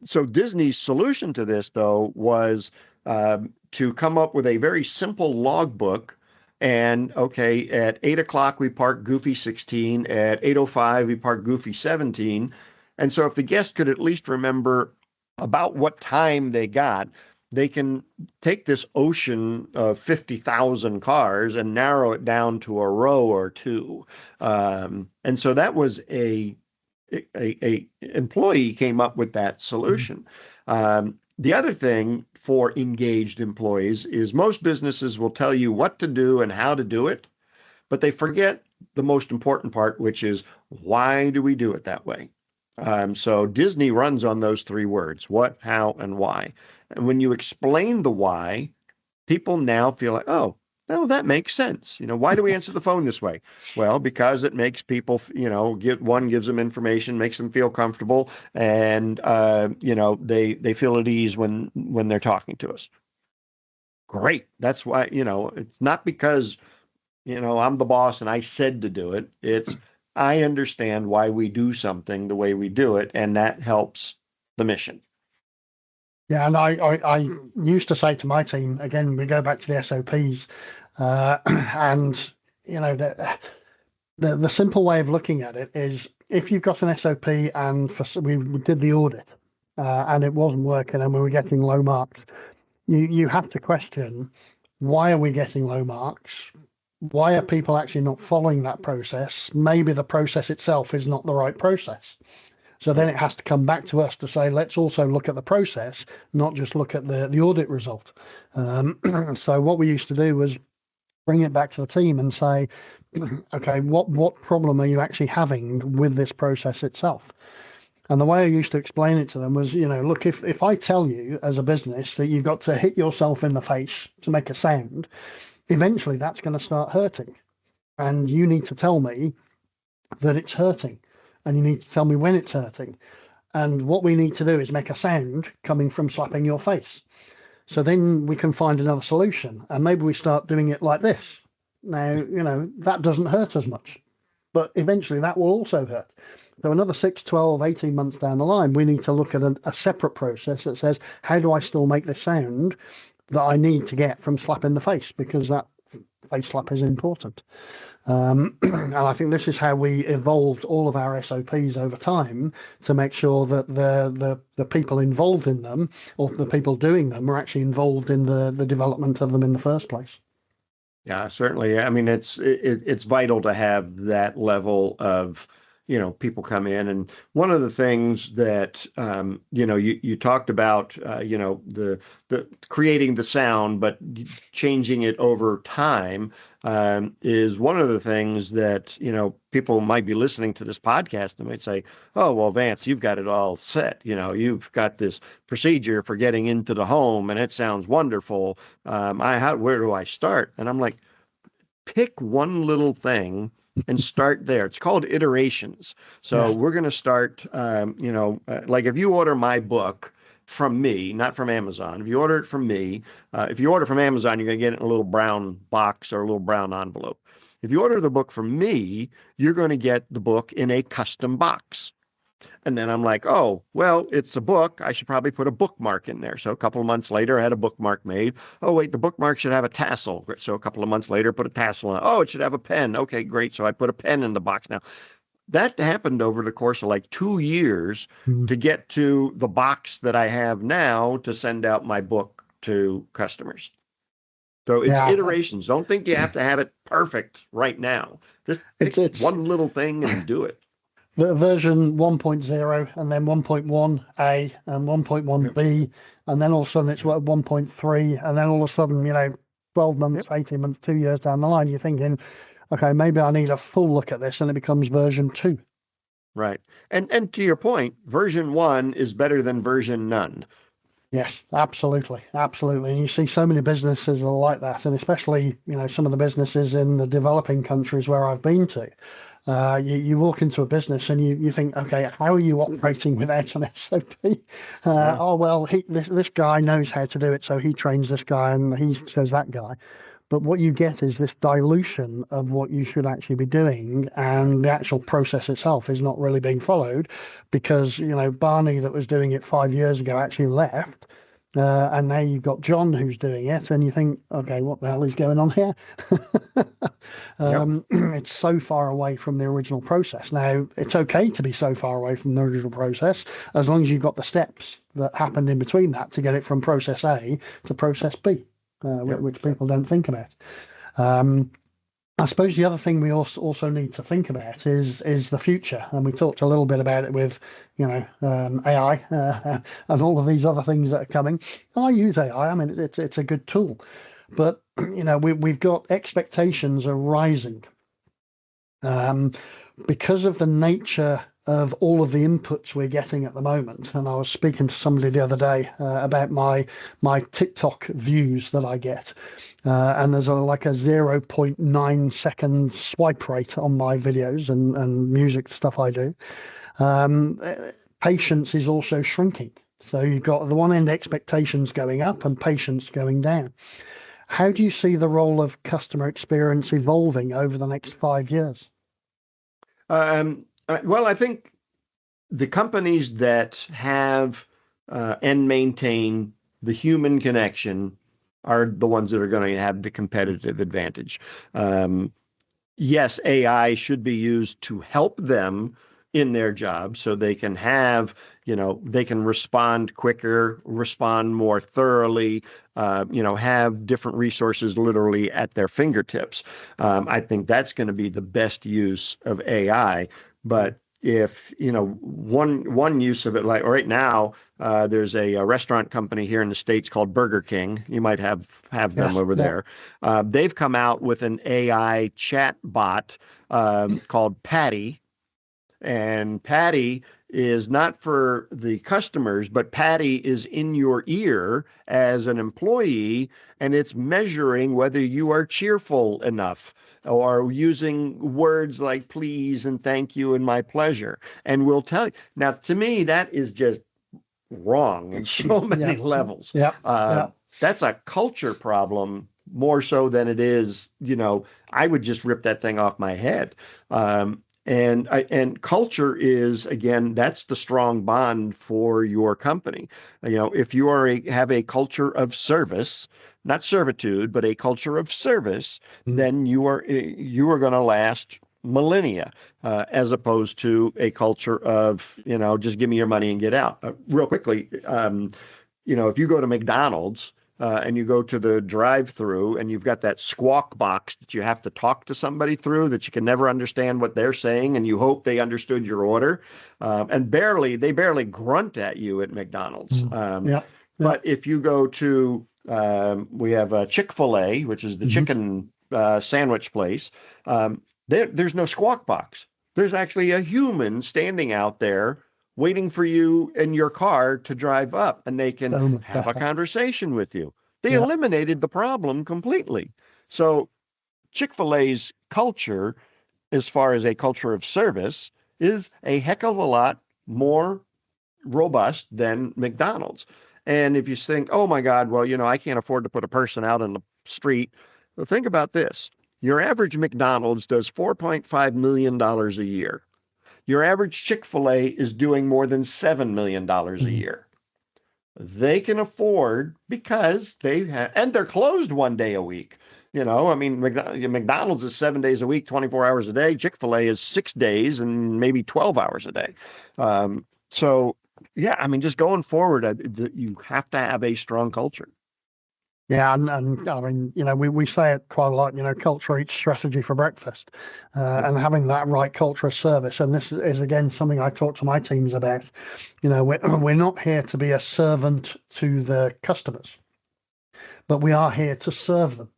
so Disney's solution to this, though, was to come up with a very simple logbook. And okay, at 8 o'clock, we park Goofy 16. At 8:05, we park Goofy 17. And so if the guest could at least remember about what time they got, they can take this ocean of 50,000 cars and narrow it down to a row or two. And so that was a employee came up with that solution. The other thing for engaged employees is most businesses will tell you what to do and how to do it, but they forget the most important part, which is why do we do it that way? So Disney runs on those three words: what, how, and why. And when you explain the why, people now feel like, oh, no, that makes sense. Why do we answer the phone this way? Well, because it makes people, gives them information, makes them feel comfortable, and they feel at ease when they're talking to us. Great. That's why, it's not because, I'm the boss and I said to do it. It's I understand why we do something the way we do it, and that helps the mission. Yeah, and I used to say to my team, again, we go back to the SOPs, and that The simple way of looking at it is if you've got an SOP and we did the audit and it wasn't working and we were getting low marks, you have to question, why are we getting low marks? Why are people actually not following that process? Maybe the process itself is not the right process. So then Right. it has to come back to us to say, let's also look at the process, not just look at the audit result. So what we used to do was bring it back to the team and say, okay, what problem are you actually having with this process itself? And the way I used to explain it to them was, look, if I tell you as a business that you've got to hit yourself in the face to make a sound, eventually that's going to start hurting. And you need to tell me that it's hurting. And you need to tell me when it's hurting. And what we need to do is make a sound coming from slapping your face. So then we can find another solution. And maybe we start doing it like this. Now, that doesn't hurt as much, but eventually that will also hurt. So another 6, 12, 18 months down the line, we need to look at a separate process that says, how do I still make the sound that I need to get from slapping the face? Because that face slap is important. And I think this is how we evolved all of our SOPs over time to make sure that the people involved in them, or the people doing them, are actually involved in the development of them in the first place. Yeah, certainly. I mean, it's vital to have that level of, people come in. And one of the things that, you talked about, the creating the sound, but changing it over time, is one of the things that, people might be listening to this podcast and might say, oh, well, Vance, you've got it all set. You've got this procedure for getting into the home and it sounds wonderful. Where do I start? And I'm like, pick one little thing and start there. It's called iterations. So Yeah. we're going to start, like if you order my book from me, not from Amazon, if you order it from me, if you order from Amazon, you're going to get it in a little brown box or a little brown envelope. If you order the book from me, you're going to get the book in a custom box. And then I'm like, oh, well, it's a book. I should probably put a bookmark in there. So a couple of months later, I had a bookmark made. Oh, wait, the bookmark should have a tassel. So a couple of months later, put a tassel on. Oh, it should have a pen. Okay, great. So I put a pen in the box. Now, that happened over the course of like 2 years Mm. to get to the box that I have now to send out my book to customers. So it's Yeah. iterations. Don't think you have to have it perfect right now. Just It's pick it's one little thing and do it. the version 1.0 and then 1.1A and Yep. 1.1B, and then all of a sudden it's Yep. 1.3, and then all of a sudden, 12 months, Yep. 18 months, 2 years down the line, you're thinking, okay, maybe I need a full look at this, and it becomes version 2. Right. And to your point, version one is better than version none. Yes, absolutely, absolutely. And you see so many businesses are like that, and especially, some of the businesses in the developing countries where I've been to. You walk into a business and you think, okay, how are you operating without an SOP? Yeah. Oh, well, this guy knows how to do it, so he trains this guy and he says that guy. But what you get is this dilution of what you should actually be doing, and the actual process itself is not really being followed because, Barney, that was doing it 5 years ago, actually left. And now you've got John who's doing it, and you think, okay, what the hell is going on here? Yep. It's so far away from the original process. Now, it's okay to be so far away from the original process as long as you've got the steps that happened in between that to get it from process A to process B, Yep. which people don't think about. Um, I suppose the other thing we also need to think about is the future, and we talked a little bit about it with, AI and all of these other things that are coming. I use AI. I mean, it's a good tool, but we've got expectations are rising um, because of the nature of all of the inputs we're getting at the moment. And I was speaking to somebody the other day about my TikTok views that I get, and there's like a 0.9 second swipe rate on my videos and music stuff I do. Um, Patience is also shrinking. So you've got the one end expectations going up and patience going down. How do you see the role of customer experience evolving over the next 5 years? Well, I think the companies that have and maintain the human connection are the ones that are going to have the competitive advantage. Um, yes, AI should be used to help them in their job so they can have, they can respond quicker, respond more thoroughly, have different resources literally at their fingertips. I think that's going to be the best use of AI. But if, one use of it, like right now, there's a restaurant company here in the States called Burger King. You might have them Yes, over yeah, there. They've come out with an AI chat bot called Patty, and Patty is not for the customers, but Patty is in your ear as an employee, and it's measuring whether you are cheerful enough or using words like please and thank you and my pleasure. And we'll tell you. Now, to me, that is just wrong in so yeah, many levels. yeah, Uh, yeah. that's a culture problem more so than it is, I would just rip that thing off my head. And culture is, again, that's the strong bond for your company. If you have a culture of service, not servitude, but a culture of service, Mm. then you are going to last millennia, as opposed to a culture of, just give me your money and get out. Real quickly, if you go to McDonald's and you go to the drive-through and you've got that squawk box that you have to talk to somebody through that you can never understand what they're saying and you hope they understood your order, and they barely grunt at you at McDonald's. Mm. Yeah, yeah. But if you go to, we have Chick-fil-A, which is the Hmm. chicken sandwich place. There's no squawk box. There's actually a human standing out there waiting for you in your car to drive up, and they can So much have a better. conversation with you. They Yeah, eliminated the problem completely. So Chick-fil-A's culture, as far as a culture of service, is a heck of a lot more robust than McDonald's. And if you think, oh my God, well, I can't afford to put a person out on the street. Well, think about this. Your average McDonald's does $4.5 million a year. Your average Chick-fil-A is doing more than $7 million a mm, year. They can afford because and they're closed one day a week. I mean, McDonald's is 7 days a week, 24 hours a day. Chick-fil-A is 6 days and maybe 12 hours a day. So, yeah, I mean, just going forward, you have to have a strong culture. yeah. And I mean, we say it quite a lot. Culture eats strategy for breakfast, Yep. and having that right culture of service. And this is again something I talk to my teams about. We're not here to be a servant to the customers, but we are here to serve them.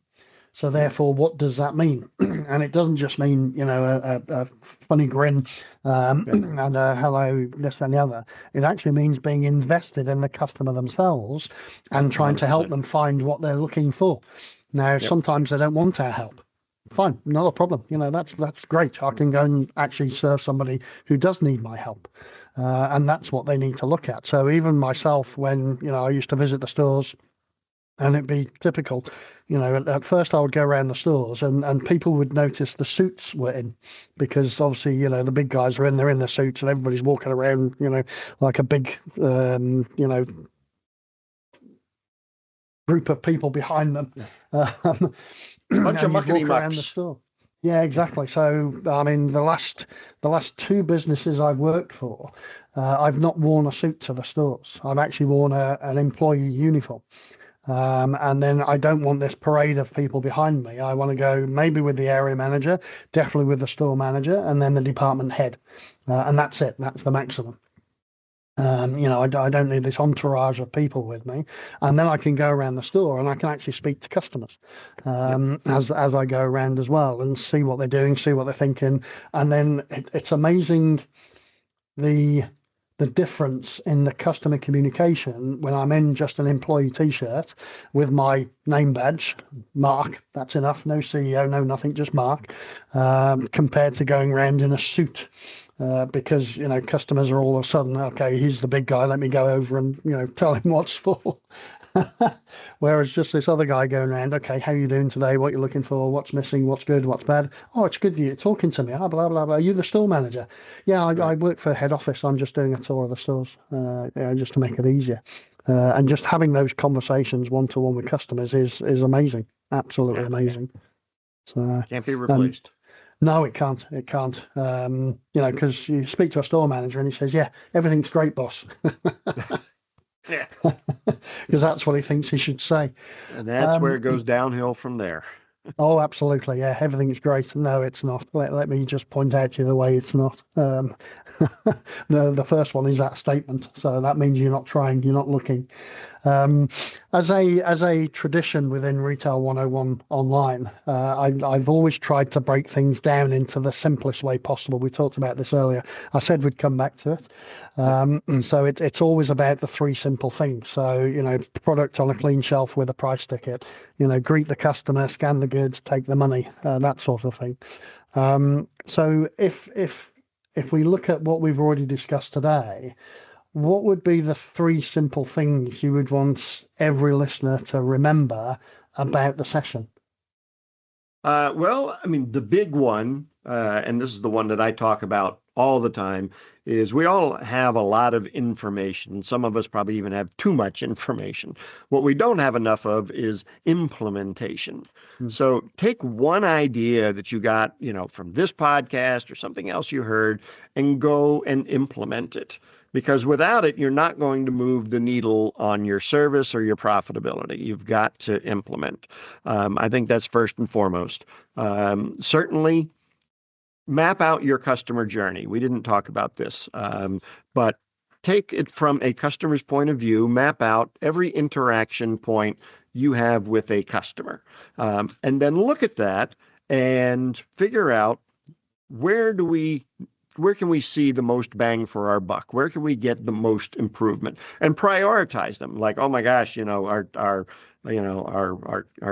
So Yep. therefore, what does that mean? And it doesn't just mean, a funny grin, Yep. and a hello, this and the other. It actually means being invested in the customer themselves and trying to help 100%. them find what they're looking for. Now, Yep. sometimes they don't want our help. Fine, not a problem. That's great. I can go and actually serve somebody who does need my help, and that's what they need to look at. So even myself, when I used to visit the stores, and it'd be typical. At first I would go around the stores and people would notice the suits were in, because obviously, the big guys are in, they're in their suits and everybody's walking around, like a big, group of people behind them. Yeah. Um, Bunch of and you'd muckety walk around the mucks. store. Yeah, exactly. So, I mean, the last two businesses I've worked for, I've not worn a suit to the stores. I've actually worn an employee uniform. And then I don't want this parade of people behind me. I want to go maybe with the area manager, definitely with the store manager, and then the department head. And that's it. That's the maximum. I don't need this entourage of people with me. And then I can go around the store and I can actually speak to customers, Yep. as I go around as well, and see what they're doing, see what they're thinking. And then it's amazing the the difference in the customer communication when I'm in just an employee t-shirt with my name badge, Mark, that's enough, no CEO, no nothing, just Mark, compared to going around in a suit. Because customers are all of a sudden, okay, he's the big guy, let me go over and tell him what's for. Whereas just this other guy going around, okay, how you doing today? What you looking for? What's missing? What's good? What's bad? Oh, it's good you're talking to me. Oh, blah, blah, blah. Are you the store manager? Yeah, I Right. work for head office. I'm just doing a tour of the stores, just to make it easier. And just having those conversations one-to-one with customers is amazing. Absolutely Yeah. amazing. So, Can't be um, replaced. No, it can't. It can't. Because you speak to a store manager and he says, "Yeah, everything's great, boss," Yeah. because that's what he thinks he should say. And that's where Um, it goes downhill from there. oh, absolutely. Yeah, everything's great. No, it's not. Let me just point out to you the way it's not. The first one is that statement. So that means you're not trying, you're not looking. Um, as a tradition within Retail 101 online, I've always tried to break things down into the simplest way possible. We talked about this earlier. I said we'd come back to it. Yep. And so it's always about the three simple things. So, product on a clean shelf with a price ticket, greet the customer, scan the goods, take the money, that sort of thing. So if we look at what we've already discussed today, what would be the three simple things you would want every listener to remember about the session? Well, I mean, the big one, and this is the one that I talk about all the time, is we all have a lot of information. Some of us probably even have too much information. What we don't have enough of is implementation. Hmm. So take one idea that you got, from this podcast or something else you heard, and go and implement it. Because without it, you're not going to move the needle on your service or your profitability. You've got to implement. I think that's first and foremost. Certainly, map out your customer journey. We didn't talk about this, but take it from a customer's point of view, map out every interaction point you have with a customer, and then look at that and figure out where can we see the most bang for our buck? Where can we get the most improvement and prioritize them? Like, oh my gosh, our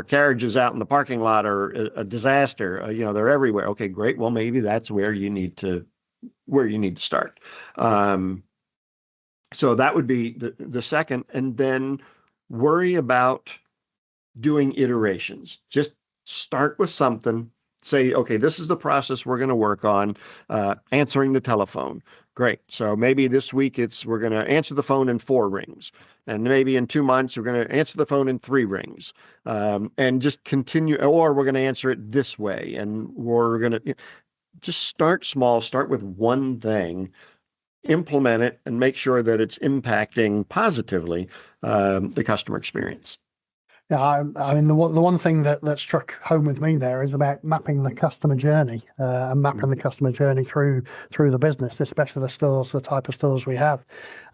carriages out in the parking lot are a disaster. They're everywhere. Okay, great. Well, maybe that's where you need to start. So that would be the second, and then worry about doing iterations. Just start with something. Say, okay, this is the process we're going to work on. Answering the telephone. Great. So maybe this week we're going to answer the phone in 4 rings. And maybe in 2 months, we're going to answer the phone in 3 rings. And just continue, or we're going to answer it this way. And we're going to just start small, start with one thing, implement it, and make sure that it's impacting positively the customer experience. Yeah, I mean, the one thing that struck home with me there is about mapping the customer journey and mapping the customer journey through the business, especially the stores, the type of stores we have.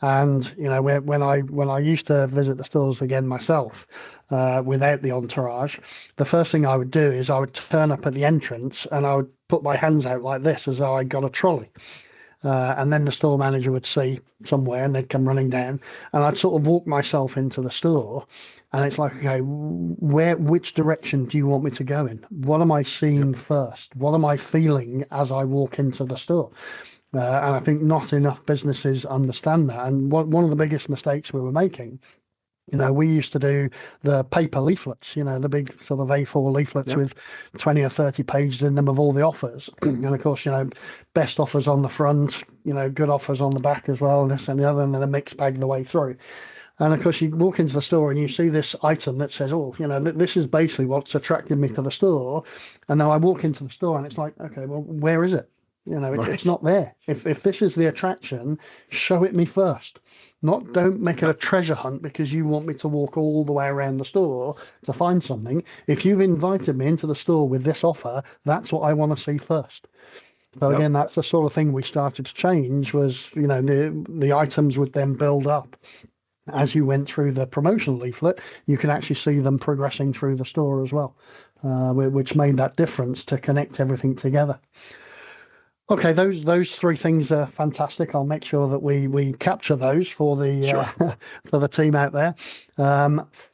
And when I used to visit the stores again myself, without the entourage, the first thing I would do is I would turn up at the entrance and I would put my hands out like this as though I got a trolley. And then the store manager would see somewhere and they'd come running down, and I'd sort of walk myself into the store. And it's like, okay, which direction do you want me to go in? What am I seeing first? What am I feeling as I walk into the store? And I think not enough businesses understand that. And one of the biggest mistakes we were making, we used to do the paper leaflets, the big sort of A4 leaflets with 20 or 30 pages in them of all the offers. And of course, best offers on the front, good offers on the back as well, this and the other, and then a mixed bag the way through. And of course, you walk into the store and you see this item that says, oh, this is basically what's attracted me to the store. And then I walk into the store and it's like, okay, well, where is it? It's not there. If this is the attraction, show it me first. Don't make it a treasure hunt because you want me to walk all the way around the store to find something. If you've invited me into the store with this offer, that's what I want to see first. So again, that's the sort of thing we started to change was, the items would then build up. As you went through the promotional leaflet, you can actually see them progressing through the store as well, which made that difference to connect everything together. Okay, those 3 things are fantastic. I'll make sure that we capture those for the for the team out there.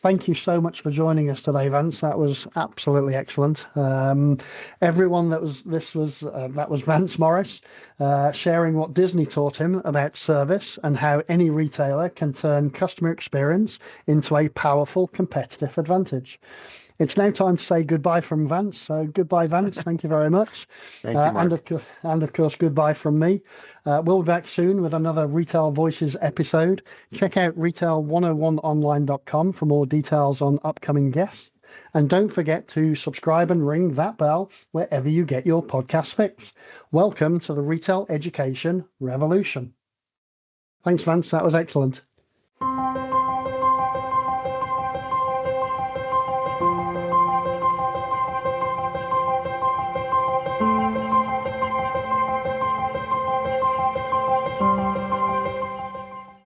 Thank you so much for joining us today, Vance. That was absolutely excellent. Everyone, that was Vance Morris sharing what Disney taught him about service and how any retailer can turn customer experience into a powerful competitive advantage. It's now time to say goodbye from Vance. So goodbye, Vance. Thank you very much. Thank you, Mark. And of course, goodbye from me. We'll be back soon with another Retail Voices episode. Check out retail101online.com for more details on upcoming guests. And don't forget to subscribe and ring that bell wherever you get your podcast fix. Welcome to the Retail Education Revolution. Thanks, Vance. That was excellent.